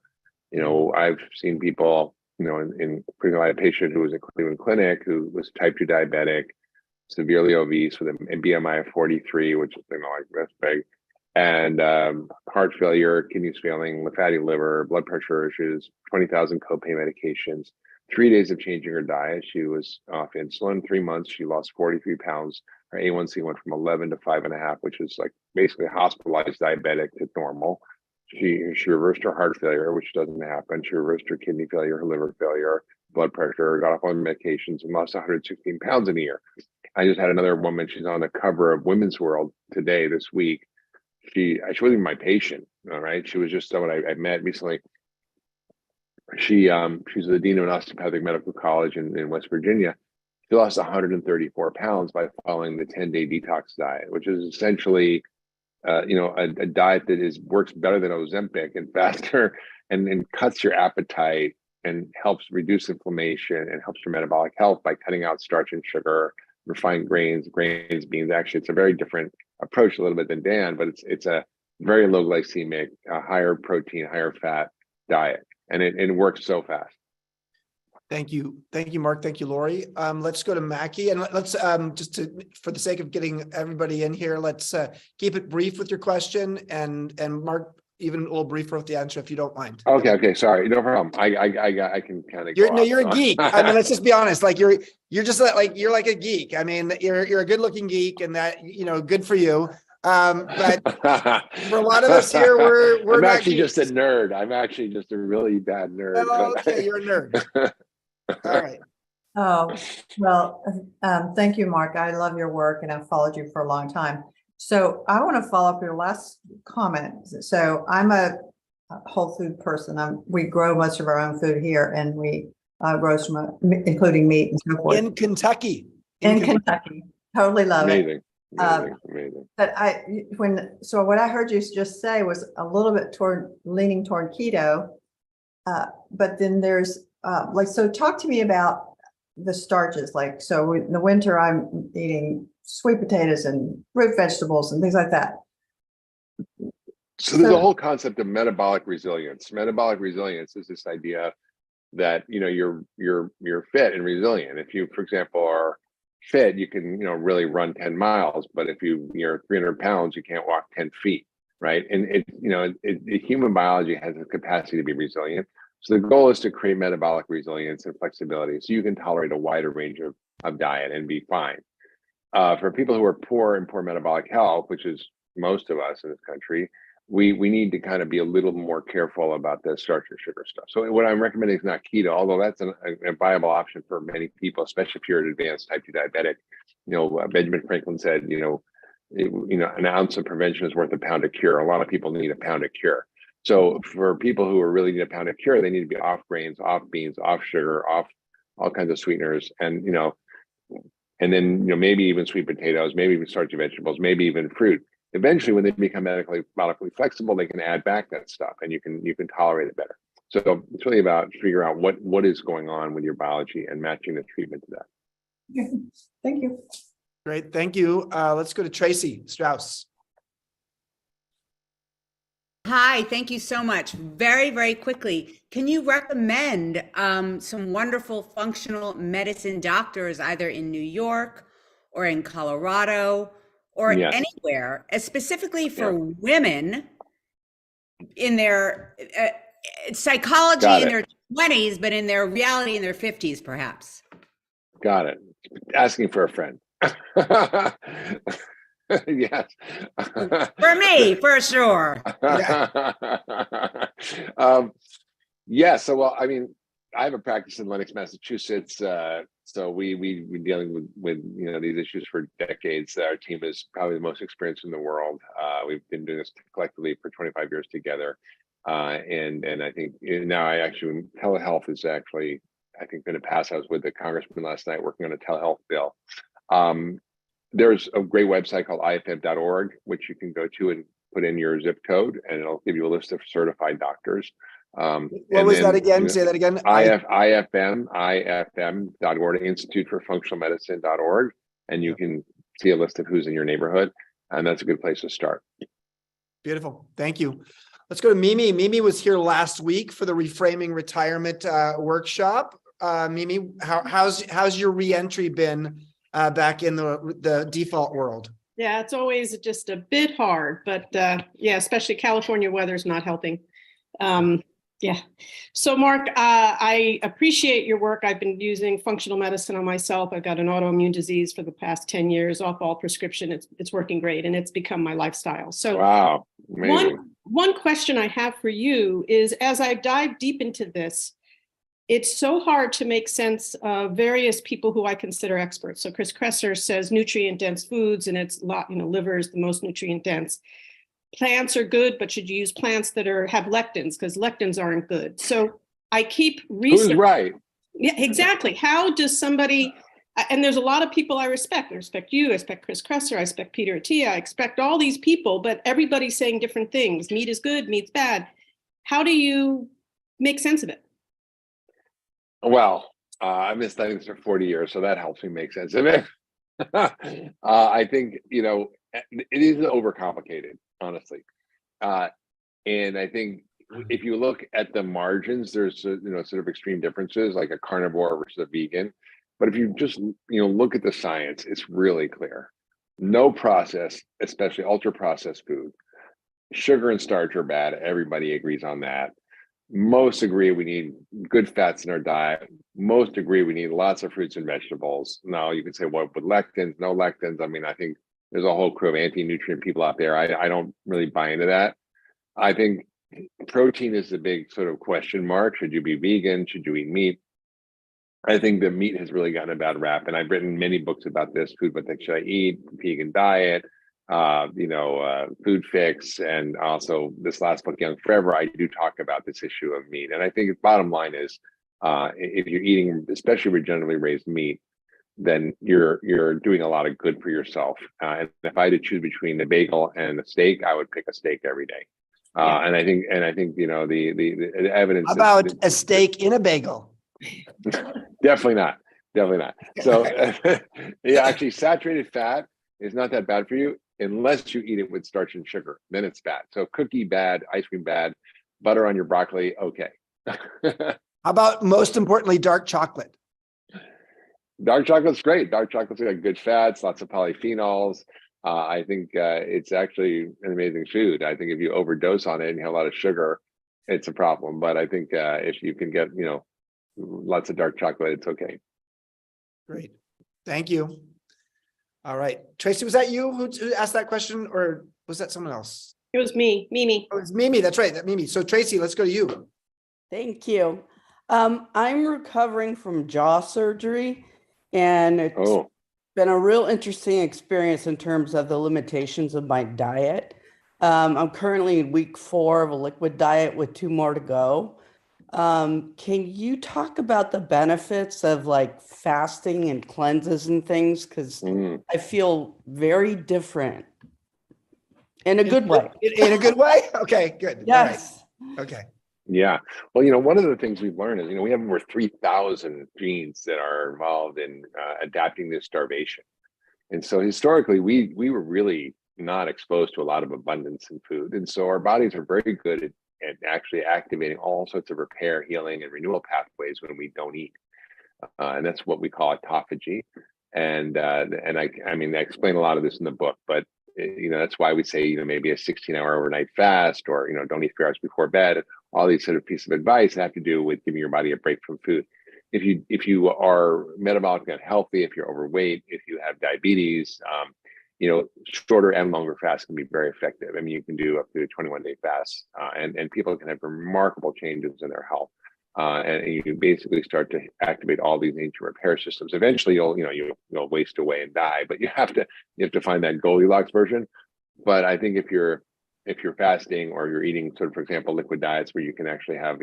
I've seen people in pretty much a patient who was in Cleveland Clinic who was type 2 diabetic, severely obese with a BMI of 43, which is that's big, and heart failure, kidneys failing, fatty liver, blood pressure issues, 20,000 copay medications, 3 days of changing her diet. She was off insulin. 3 months, she lost 43 pounds. Her A1C went from 11 to 5.5, which is like basically hospitalized diabetic to normal. She reversed her heart failure, which doesn't happen. She reversed her kidney failure, her liver failure, blood pressure, got off on medications, and lost 116 pounds in a year. I just had another woman. She's on the cover of Women's World today, this week. She wasn't even my patient, all right? She was just someone I met recently. She's the dean of an osteopathic medical college in West Virginia. She lost 134 pounds by following the 10-day detox diet, which is essentially, a diet that works better than Ozempic and faster and cuts your appetite and helps reduce inflammation and helps your metabolic health by cutting out starch and sugar, refined grains, beans. Actually, it's a very different approach a little bit than Dan, but it's a very low glycemic, higher protein, higher fat diet. And it works so fast. Thank you, Mark. Thank you, Lori. Let's go to Mackie, and let's for the sake of getting everybody in here, let's keep it brief with your question, and Mark, even a little briefer with the answer if you don't mind. Okay, sorry, no problem. I can kind of. You're a geek. I mean, let's just be honest. Like you're just you're like a geek. I mean, you're a good-looking geek, and that good for you. But for a lot of us here, we're I'm not actually geeks. just a nerd. I'm actually just a really bad nerd. Oh, okay, you're a nerd. All right. Oh, well, thank you, Mark. I love your work and I've followed you for a long time. So I want to follow up your last comment. So I'm a whole food person. We grow most of our own food here, and we roast including meat and so forth. In Kentucky. In Kentucky. Totally love Amazing. it. Amazing. But what I heard you just say was a little bit leaning toward keto. But then there's so talk to me about the starches. So in the winter, I'm eating sweet potatoes and root vegetables and things like that. So there's a whole concept of metabolic resilience. Metabolic resilience is this idea that you're fit and resilient. If you, for example, are fit, you can really run 10 miles, but if you're 300 pounds, you can't walk 10 feet, right? And human biology has the capacity to be resilient. So the goal is to create metabolic resilience and flexibility so you can tolerate a wider range of diet and be fine. For people who are poor and poor metabolic health, which is most of us in this country, we need to kind of be a little more careful about the starch and sugar stuff. So what I'm recommending is not keto, although that's a viable option for many people, especially if you're an advanced type 2 diabetic. Benjamin Franklin said, an ounce of prevention is worth a pound of cure. A lot of people need a pound of cure. So for people who really need a pound of cure, they need to be off grains, off beans, off sugar, off all kinds of sweeteners, and then maybe even sweet potatoes, maybe even starchy vegetables, maybe even fruit. Eventually, when they become metabolically flexible, they can add back that stuff, and you can tolerate it better. So it's really about figuring out what is going on with your biology and matching the treatment to that. Yeah. Thank you. Great, thank you. Let's go to Tracy Strauss. Hi, thank you so much. Very, very quickly, can you recommend some wonderful functional medicine doctors either in New York or in Colorado or anywhere, specifically for women in their psychology in their 20s, but in their reality in their 50s, perhaps? Got it. Asking for a friend. Yes. For me, for sure. So, well, I mean, I have a practice in Lenox, Massachusetts. So we've been dealing with these issues for decades. Our team is probably the most experienced in the world. We've been doing this collectively for 25 years together. And I think now telehealth is actually, I think, going to pass. I was with the congressman last night working on a telehealth bill. There's a great website called ifm.org, which you can go to and put in your zip code, and it'll give you a list of certified doctors. What was that again? Say that again. ifm.org, Institute for Functional Medicine.org, and you can see a list of who's in your neighborhood, and that's a good place to start. Beautiful. Thank you. Let's go to Mimi. Mimi was here last week for the Reframing Retirement workshop. Mimi, how's your reentry been back in the default world? Yeah, it's always just a bit hard, but especially California weather's not helping. So Mark, I appreciate your work. I've been using functional medicine on myself. I've got an autoimmune disease for the past 10 years off all prescription. It's working great, and it's become my lifestyle. So wow. Amazing. One question I have for you is, as I dive deep into this, it's so hard to make sense of various people who I consider experts. So Chris Kresser says nutrient dense foods, and it's liver is the most nutrient dense. Plants are good, but should you use plants that have lectins, because lectins aren't good. So I keep researching. Who's right? Yeah, exactly. How does somebody, and there's a lot of people I respect. I respect you, I respect Chris Kresser, I respect Peter Attia, I expect all these people, but everybody's saying different things. Meat is good, meat's bad. How do you make sense of it? Well, I've been studying this for 40 years, so that helps me make sense of it. I think, it is overcomplicated, honestly. And I think if you look at the margins, there's, sort of extreme differences, like a carnivore versus a vegan. But if you just, look at the science, it's really clear. No process, especially ultra processed food. Sugar and starch are bad. Everybody agrees on that. Most agree we need good fats in our diet. Most agree we need lots of fruits and vegetables. Now you can say, what with lectins, no lectins? I mean, I think there's a whole crew of anti-nutrient people out there. I don't really buy into that. I think protein is the big sort of question mark. Should you be vegan? Should you eat meat? I think the meat has really gotten a bad rap, and I've written many books about this: food, what should I eat, vegan diet, food fix, and also this last book, Young Forever. I do talk about this issue of meat, and I think the bottom line is, if you're eating, especially regeneratively raised meat, then you're doing a lot of good for yourself. And if I had to choose between the bagel and the steak, I would pick a steak every day. And I think the evidence. How about a steak in a bagel? Definitely not. So yeah, actually saturated fat is not that bad for you unless you eat it with starch and sugar, then it's bad. So cookie bad, ice cream bad, butter on your broccoli, okay. How about, most importantly, dark chocolate? Dark chocolate's great. Dark chocolate's got good fats, lots of polyphenols. I think it's actually an amazing food. I think if you overdose on it and you have a lot of sugar, it's a problem. But I think if you can get, lots of dark chocolate, it's okay. Great. Thank you. All right. Tracy, was that you who asked that question, or was that someone else? It was me, Mimi. Oh, it's Mimi. That's right. That Mimi. So Tracy, let's go to you. Thank you. I'm recovering from jaw surgery, and it's been a real interesting experience in terms of the limitations of my diet. I'm currently in week 4 of a liquid diet with 2 more to go. Can you talk about the benefits of like fasting and cleanses and things? Because I feel very different in a good way. In a good way? Okay, good. Yes. All right. Okay. Yeah. Well, one of the things we've learned is, we have over 3,000 genes that are involved in adapting to starvation. And so historically, we were really not exposed to a lot of abundance in food. And so our bodies are very good at actually activating all sorts of repair, healing, and renewal pathways when we don't eat. And that's what we call autophagy. And I explain a lot of this in the book, but that's why we say, maybe a 16-hour overnight fast, or, don't eat 3 hours before bed. All these sort of pieces of advice have to do with giving your body a break from food. If you are metabolically unhealthy, if you're overweight, if you have diabetes, shorter and longer fasts can be very effective. I mean, you can do up to a 21-day fast, and people can have remarkable changes in their health. And you basically start to activate all these ancient repair systems. Eventually, you'll waste away and die. But you have to find that Goldilocks version. But I think if you're fasting, or you're eating sort of, for example, liquid diets where you can actually have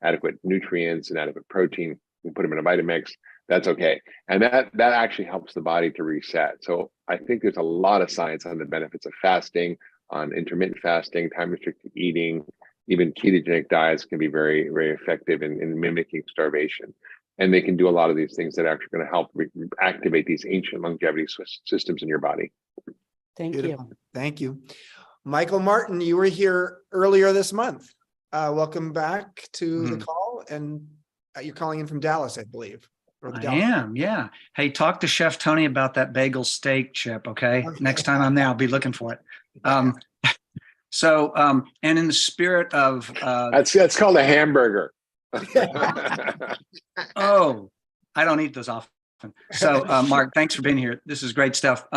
adequate nutrients and adequate protein, and put them in a Vitamix, that's okay. And that actually helps the body to reset. So I think there's a lot of science on the benefits of fasting, on intermittent fasting, time restricted eating. Even ketogenic diets can be very, very effective in mimicking starvation. And they can do a lot of these things that are actually going to help activate these ancient longevity systems in your body. Thank you. Thank you. Michael Martin, you were here earlier this month. Welcome back to the call. And you're calling in from Dallas, I believe. I am, yeah. Hey, talk to Chef Tony about that bagel steak, Chip, okay? Next time I'm there, I'll be looking for it. And in the spirit of... That's called a hamburger. Oh, I don't eat those often. So, Mark, thanks for being here. This is great stuff.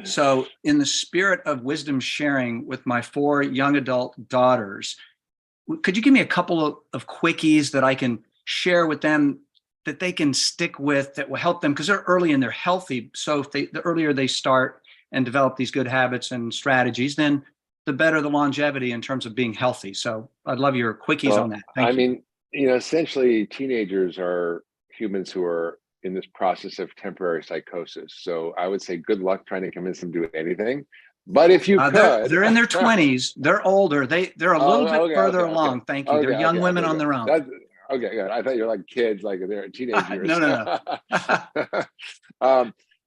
So in the spirit of wisdom sharing with my 4 young adult daughters, could you give me a couple of quickies that I can share with them that they can stick with that will help them? Because they're early and they're healthy. So if the earlier they start and develop these good habits and strategies, then the better the longevity in terms of being healthy. So I'd love your quickies on that. Thank you. mean, essentially teenagers are humans who are in this process of temporary psychosis. So I would say good luck trying to convince them to do anything. But if you could, they're in their 20s, they're older, they're a little bit further along. Thank you. They're young women on their own. Okay, good. I thought you were like kids, like they're teenagers. No.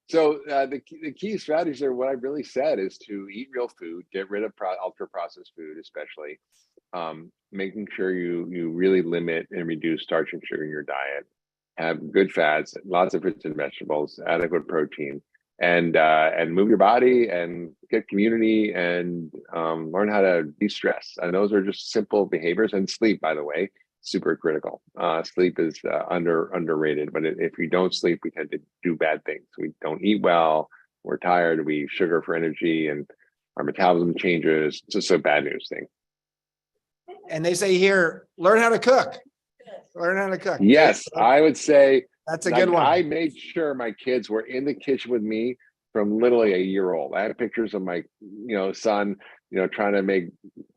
So the key strategies are what I really said is to eat real food, get rid of ultra processed food, especially making sure you really limit and reduce starch and sugar in your diet, have good fats, lots of fruits and vegetables, adequate protein, and move your body and get community and learn how to de-stress. And those are just simple behaviors. And sleep, by the way, super critical. Sleep is underrated, but if we don't sleep, we tend to do bad things. We don't eat well, we're tired, we sugar for energy, and our metabolism changes. It's just a bad news thing. And they say here, learn how to cook. Learn how to cook. Yes, I would say that's a good one. I made sure my kids were in the kitchen with me from literally a year old. I had pictures of my, son, trying to make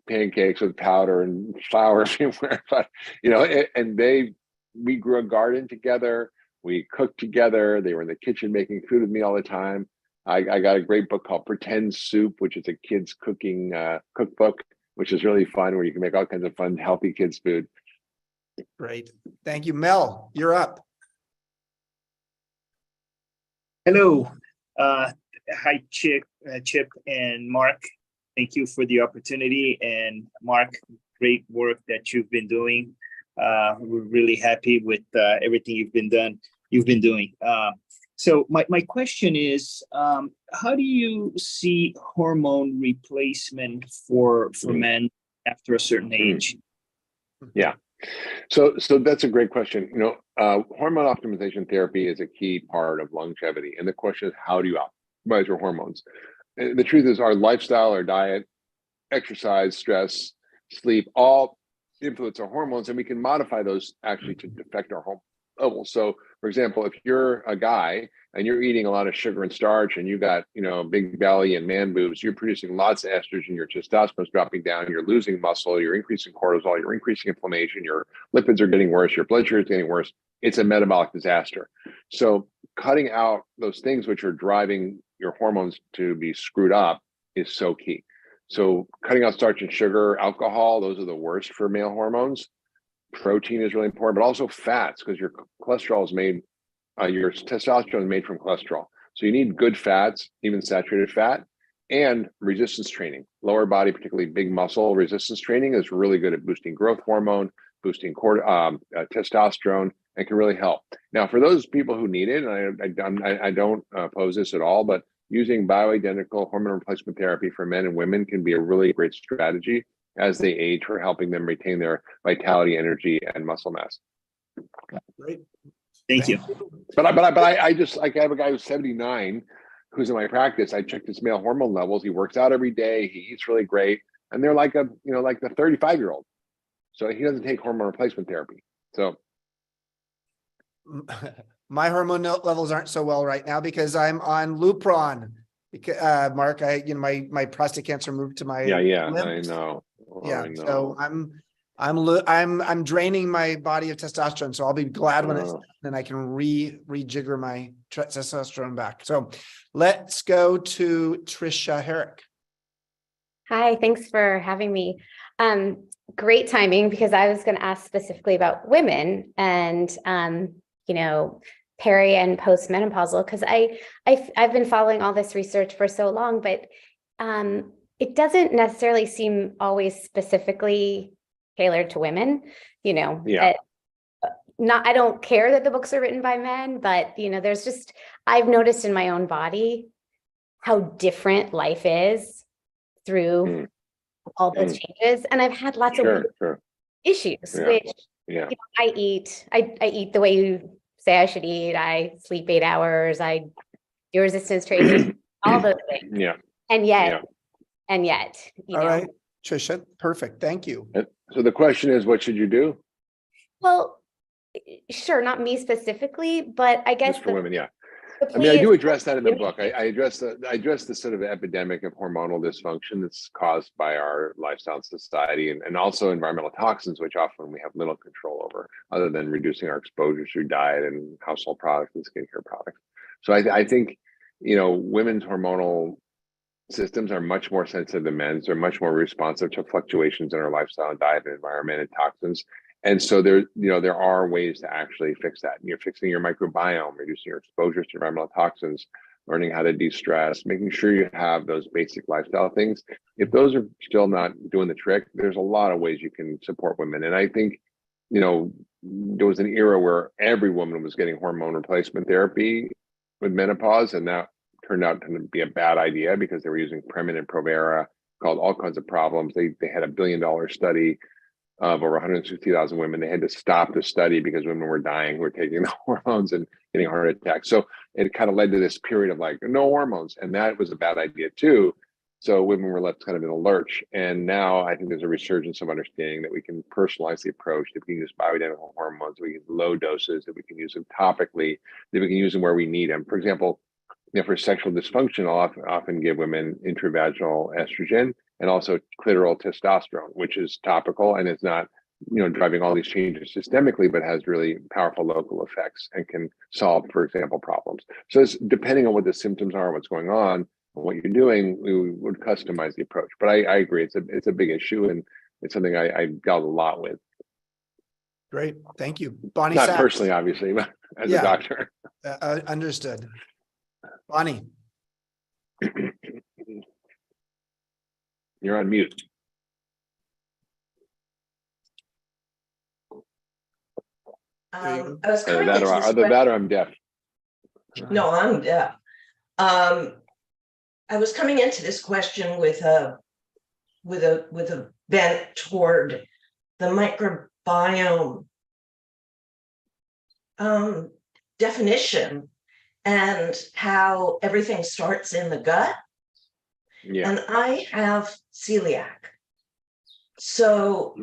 pancakes with powder and flour everywhere. But, we grew a garden together. We cooked together. They were in the kitchen making food with me all the time. I got a great book called Pretend Soup, which is a kids cooking cookbook, which is really fun, where you can make all kinds of fun, healthy kids food. Great. Thank you. Mel, you're up. Hello. Hi, Chip and Mark. Thank you for the opportunity. And Mark, great work that you've been doing. We're really happy with everything you've been doing. So my question is, how do you see hormone replacement for men after a certain age? Yeah. So that's a great question. Hormone optimization therapy is a key part of longevity. And the question is, how do you optimize your hormones? And the truth is our lifestyle, our diet, exercise, stress, sleep, all influence our hormones, and we can modify those actually to affect our hormone levels. So for example, if you're a guy and you're eating a lot of sugar and starch and you got, big belly and man boobs, you're producing lots of estrogen, your testosterone's dropping down, you're losing muscle, you're increasing cortisol, you're increasing inflammation, your lipids are getting worse, your blood sugar is getting worse. It's a metabolic disaster. So cutting out those things which are driving your hormones to be screwed up is so key. So cutting out starch and sugar, alcohol, those are the worst for male hormones. Protein is really important, but also fats, because your cholesterol is made, your testosterone is made from cholesterol. So you need good fats, even saturated fat, and resistance training. Lower body, particularly big muscle resistance training, is really good at boosting growth hormone, boosting testosterone, and can really help. Now, for those people who need it, and I don't oppose this at all, but using bioidentical hormone replacement therapy for men and women can be a really great strategy as they age for helping them retain their vitality, energy, and muscle mass. Great. Thank you. But I just, like, I have a guy who's 79 who's in my practice. I checked his male hormone levels. He works out every day. He eats really great. And they're like the 35-year-old. So he doesn't take hormone replacement therapy. So my hormone levels aren't so well right now because I'm on Lupron. Because Mark, my prostate cancer moved to my limbs. I know. So I'm draining my body of testosterone. So I'll be glad when it's done and I can rejigger my testosterone back. So let's go to Trisha Herrick. Hi, thanks for having me. Great timing, because I was going to ask specifically about women and peri and postmenopausal, because I've been following all this research for so long, but it doesn't necessarily seem always specifically tailored to women. I don't care that the books are written by men, but there's just, I've noticed in my own body how different life is through all those changes, and I've had lots of issues, which I eat the way you say I should eat. I sleep 8 hours. I do resistance training, all those things. Yeah. And yet, you All know. right, Trisha, perfect. Thank you. So the question is, what should you do? Well, sure, not me specifically, but I guess Just for women, yeah. the I mean, I plea do is- address that in the book. I address the sort of epidemic of hormonal dysfunction that's caused by our lifestyle and society, and also environmental toxins, which often we have little control over, other than reducing our exposure through diet and household products and skincare products. So I think, you know, women's hormonal systems are much more sensitive than men's. They're much more responsive to fluctuations in our lifestyle and diet and environment and toxins. And so there are ways to actually fix that. You're fixing your microbiome, reducing your exposures to environmental toxins, learning how to de-stress, making sure you have those basic lifestyle things. If those are still not doing the trick, there's a lot of ways you can support women. And I think, you know, there was an era where every woman was getting hormone replacement therapy with menopause, and that turned out to be a bad idea because they were using Premin and Provera, caused all kinds of problems. They had a $1 billion study of over 160,000 women. They had to stop the study because women were dying who were taking the hormones and getting heart attacks. So it kind of led to this period of like, no hormones. And that was a bad idea too. So women were left kind of in a lurch. And now I think there's a resurgence of understanding that we can personalize the approach, that we can use bioidentical hormones, that we can use low doses, that we can use them topically, that we can use them where we need them. For example, you know, for sexual dysfunction, I'll often give women intravaginal estrogen and also clitoral testosterone, which is topical and is not, you know, driving all these changes systemically, but has really powerful local effects and can solve, for example, problems. So it's depending on what the symptoms are, what's going on, and what you're doing, we would customize the approach. But I agree, it's a big issue, and it's something I dealt a lot with. Great, thank you, Bonnie. Not Sachs. personally, obviously, but as a doctor. Understood. Bonnie. You're on mute. I was coming Either into that or I'm deaf. No, I'm deaf. I was coming into this question with a bent toward the microbiome definition and how everything starts in the gut. Yeah. And I have celiac. So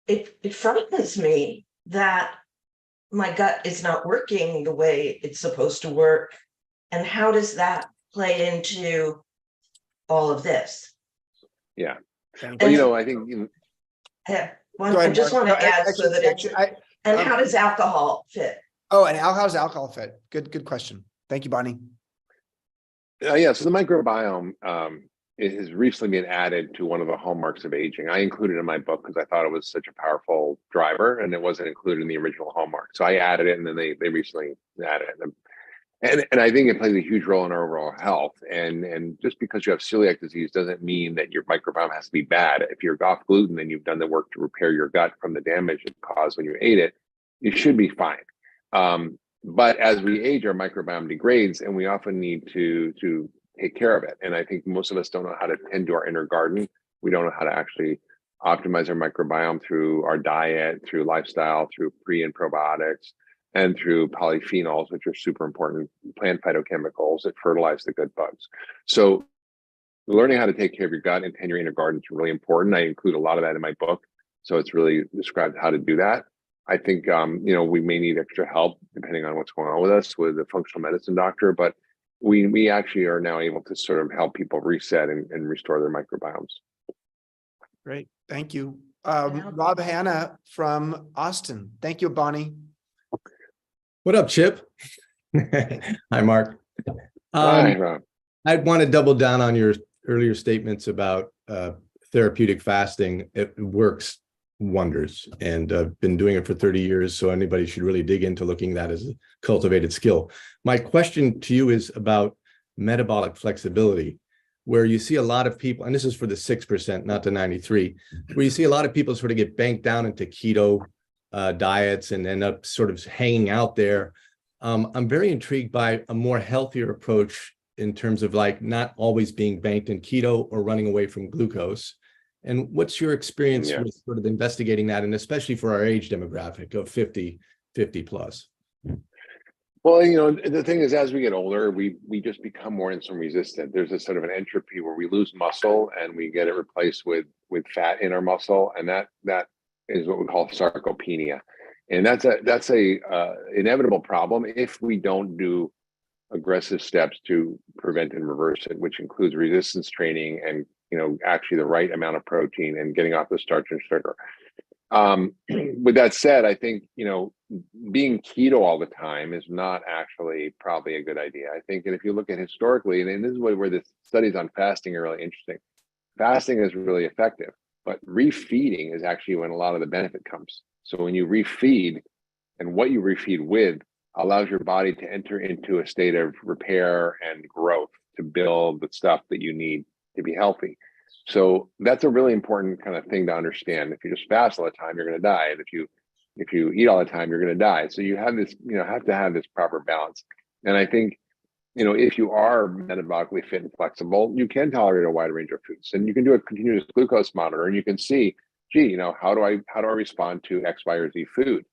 it frightens me that my gut is not working the way it's supposed to work. And how does that play into all of this? Yeah. Well, you know, I think I just want to add so that it's, and how does alcohol fit? Oh, and how does alcohol fit? Good question. Thank you, Bonnie. Yeah, so the microbiome it has recently been added to one of the hallmarks of aging. I included it in my book because I thought it was such a powerful driver, and it wasn't included in the original hallmark. So I added it, and then they recently added it. And I think it plays a huge role in our overall health. And just because you have celiac disease doesn't mean that your microbiome has to be bad. If you're off gluten and you've done the work to repair your gut from the damage it caused when you ate it, you should be fine. But as we age, our microbiome degrades, and we often need to take care of it. And I think most of us don't know how to tend to our inner garden. We don't know how to actually optimize our microbiome through our diet, through lifestyle, through pre and probiotics, and through polyphenols, which are super important plant phytochemicals that fertilize the good bugs. So learning how to take care of your gut and tend your inner garden is really important. I include a lot of that in my book. So it's really described how to do that. I think, you know, we may need extra help depending on what's going on with us with a functional medicine doctor, but we actually are now able to sort of help people reset and restore their microbiomes. Great, thank you. Rob Hanna from Austin. Thank you, Bonnie. What up, Chip? Hi, Mark. Hi, Rob. I want to double down on your earlier statements about therapeutic fasting. It works wonders, and I've been doing it for 30 years, so anybody should really dig into looking at that as a cultivated skill. My question to you is about metabolic flexibility, where you see a lot of people, and this is for the 6%, not the 93, where you see a lot of people sort of get banked down into keto diets and end up sort of hanging out there. I'm very intrigued by a more healthier approach in terms of like not always being banked in keto or running away from glucose. And what's your experience with sort of investigating that, and especially for our age demographic of 50 plus? Well, the thing is, as we get older, we just become more insulin resistant. There's a sort of an entropy where we lose muscle and we get it replaced with fat in our muscle, and that is what we call sarcopenia, and that's a inevitable problem if we don't do aggressive steps to prevent and reverse it, which includes resistance training and actually the right amount of protein and getting off the starch and sugar. With that said, I think, being keto all the time is not actually probably a good idea. I think that if you look at historically, and this is where the studies on fasting are really interesting, fasting is really effective, but refeeding is actually when a lot of the benefit comes. So when you refeed, and what you refeed with allows your body to enter into a state of repair and growth to build the stuff that you need to be healthy. So that's a really important kind of thing to understand. If you just fast all the time, you're going to die. And if you eat all the time, you're going to die. So you have this, have to have this proper balance. And I think, if you are metabolically fit and flexible, you can tolerate a wide range of foods, and you can do a continuous glucose monitor, and you can see, gee, how do I respond to X, Y, or Z food?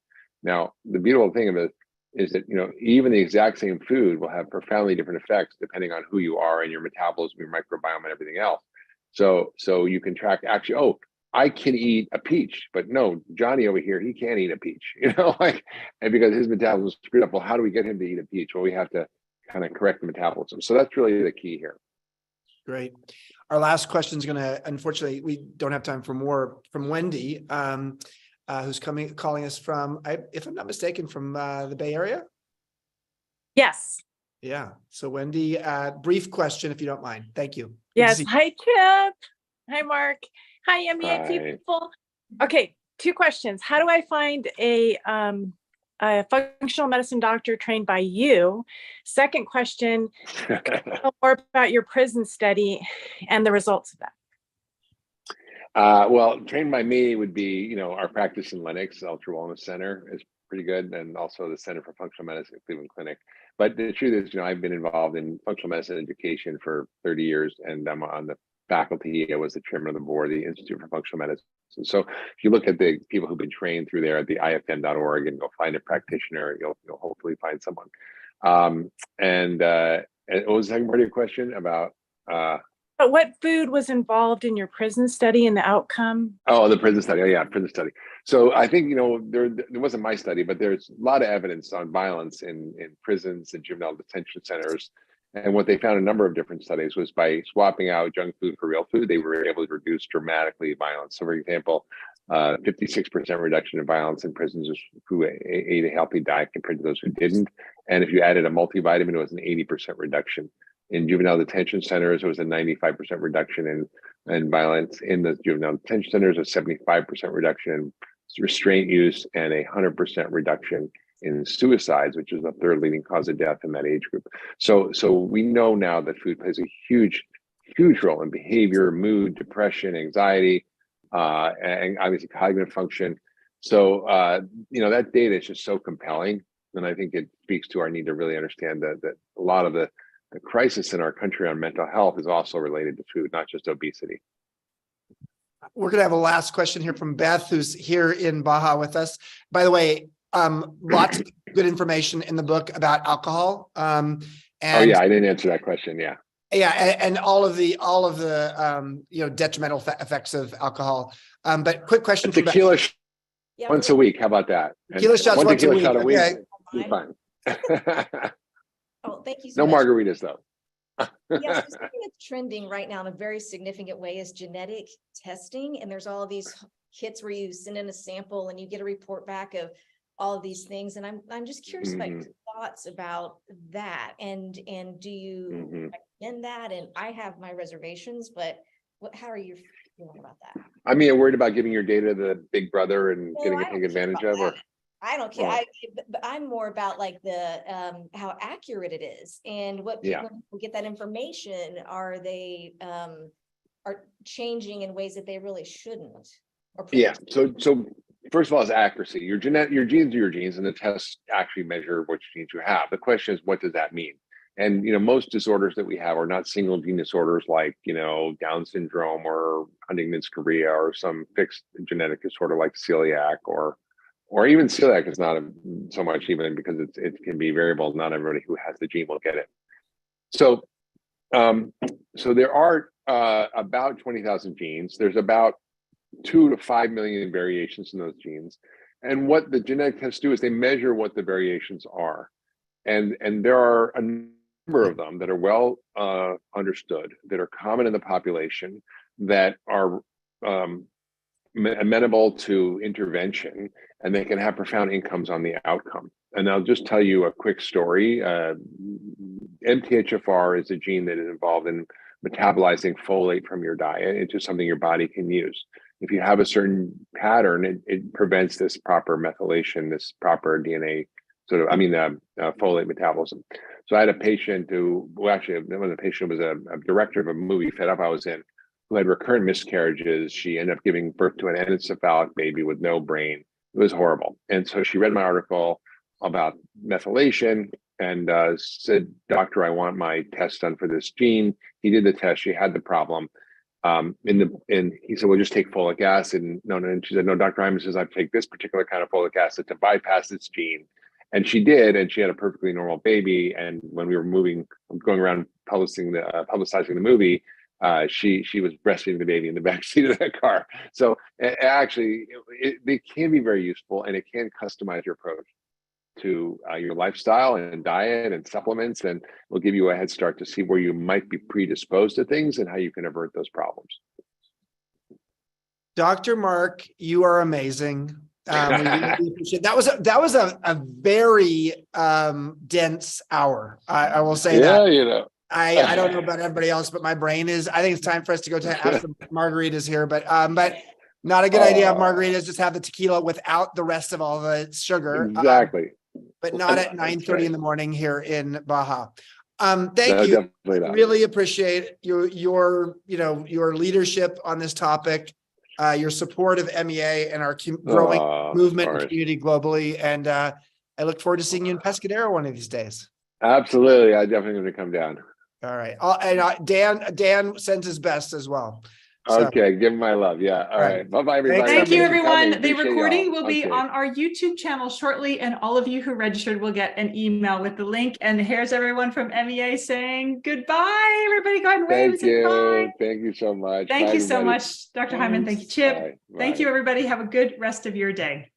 Now, the beautiful thing of it is that, even the exact same food will have profoundly different effects depending on who you are and your metabolism, your microbiome, and everything else. So you can track actually, I can eat a peach, but no, Johnny over here, he can't eat a peach, and because his metabolism is screwed up. Well, how do we get him to eat a peach? Well, we have to kind of correct the metabolism. So that's really the key here. Great. Our last question is going to, unfortunately, we don't have time for more, from Wendy, who's calling us from, if I'm not mistaken, from the Bay Area. Yes. Yeah. So Wendy, brief question, if you don't mind. Thank you. Yes. Hi, Chip. Hi, Mark. Hi, MEA people. Okay, 2 questions. How do I find a functional medicine doctor trained by you? Second question, tell more about your prison study and the results of that. Well, trained by me would be, our practice in Lenox, Ultra Wellness Center is pretty good, and also the Center for Functional Medicine at Cleveland Clinic. But the truth is, I've been involved in functional medicine education for 30 years, and I'm on the faculty. I was the chairman of the board of the Institute for Functional Medicine. So if you look at the people who've been trained through there at the ifn.org and go find a practitioner, you'll hopefully find someone. And what was the second part of your question about? But what food was involved in your prison study and the outcome? Oh, the prison study. Oh, yeah, prison study. So I think, there wasn't my study, but there's a lot of evidence on violence in prisons and juvenile detention centers. And what they found in a number of different studies was by swapping out junk food for real food, they were able to reduce dramatically violence. So for example, 56% reduction in violence in prisons who ate a healthy diet compared to those who didn't. And if you added a multivitamin, it was an 80% reduction. In juvenile detention centers, it was a 95% reduction in violence in the juvenile detention centers, a 75% reduction in restraint use, and a 100% reduction in suicides, which is the 3rd leading cause of death in that age group. So we know now that food plays a huge role in behavior, mood, depression, anxiety, and obviously cognitive function. So that data is just so compelling, and I think it speaks to our need to really understand that a lot of the crisis in our country on mental health is also related to food, not just obesity. We're going to have a last question here from Beth, who's here in Baja with us. By the way, lots of good information in the book about alcohol. And oh yeah, I didn't answer that question. Yeah. Yeah, and all of the detrimental effects of alcohol. But quick question. Tequila once a week. How about that? Tequila shots once a week. Okay. Fine. Oh, thank you so much. No margaritas though. Yes, something that's trending right now in a very significant way is genetic testing. And there's all these kits where you send in a sample and you get a report back of all of these things. And I'm just curious about your thoughts about that. And do you recommend that? And I have my reservations, but how are you feeling about that? I mean, you're worried about giving your data to the big brother and getting it taken advantage of? Or? I don't care. But I'm more about like the how accurate it is, and what people get that information. Are they are changing in ways that they really shouldn't? Yeah. So first of all, it's accuracy. Your genes are your genes, and the tests actually measure which genes you have. The question is, what does that mean? And most disorders that we have are not single gene disorders like Down syndrome or Huntington's chorea or some fixed genetic disorder like celiac or or even celiac is not so much, even because it can be variable. Not everybody who has the gene will get it. So, so there are about 20,000 genes. There's about 2 to 5 million variations in those genes. And what the genetic tests do is they measure what the variations are. And there are a number of them that are well understood, that are common in the population, that are amenable to intervention, and they can have profound incomes on the outcome. And I'll just tell you a quick story. MTHFR is a gene that is involved in metabolizing folate from your diet into something your body can use. If you have a certain pattern, it prevents this proper methylation, this proper DNA folate metabolism. So I had a patient who, well, actually, it wasn't a patient, was a director of a movie, Fed Up I was in, who had recurrent miscarriages. She ended up giving birth to an anencephalic baby with no brain. It was horrible. And so she read my article about methylation and said, "Doctor, I want my test done for this gene." He did the test. She had the problem. And he said, "Well, just take folic acid." And no. And she said, "No, Dr. Hyman says I take this particular kind of folic acid to bypass this gene." And she did, and she had a perfectly normal baby. And when we were going around publicizing the movie, she was breastfeeding the baby in the backseat of that car. So actually, they can be very useful, and it can customize your approach to your lifestyle and diet and supplements, and will give you a head start to see where you might be predisposed to things and how you can avert those problems. Dr. Mark, you are amazing. We really appreciate that. Was a very dense hour. I will say that. Yeah, you know. I don't know about everybody else, but my brain is. I think it's time for us to go to have some margaritas here. But not a good idea of margaritas. Just have the tequila without the rest of all the sugar. Exactly. But not at 9:30 in the morning here in Baja. Thank you. Really appreciate your leadership on this topic, your support of MEA and our growing movement and community globally. And I look forward to seeing you in Pescadero one of these days. Absolutely. I definitely going to come down. All right. And Dan sends his best as well. So, okay, give him my love. Yeah. All right. Bye-bye, everybody. Thank you, everyone. The Appreciate recording y'all. will be on our YouTube channel shortly, and all of you who registered will get an email with the link. And here's everyone from MEA saying goodbye. Everybody go ahead and wave and say bye. Thank you so much. Thank Bye, you so everybody. much, Dr. Hyman. Thank you, Chip. Bye. Thank you, everybody. Have a good rest of your day.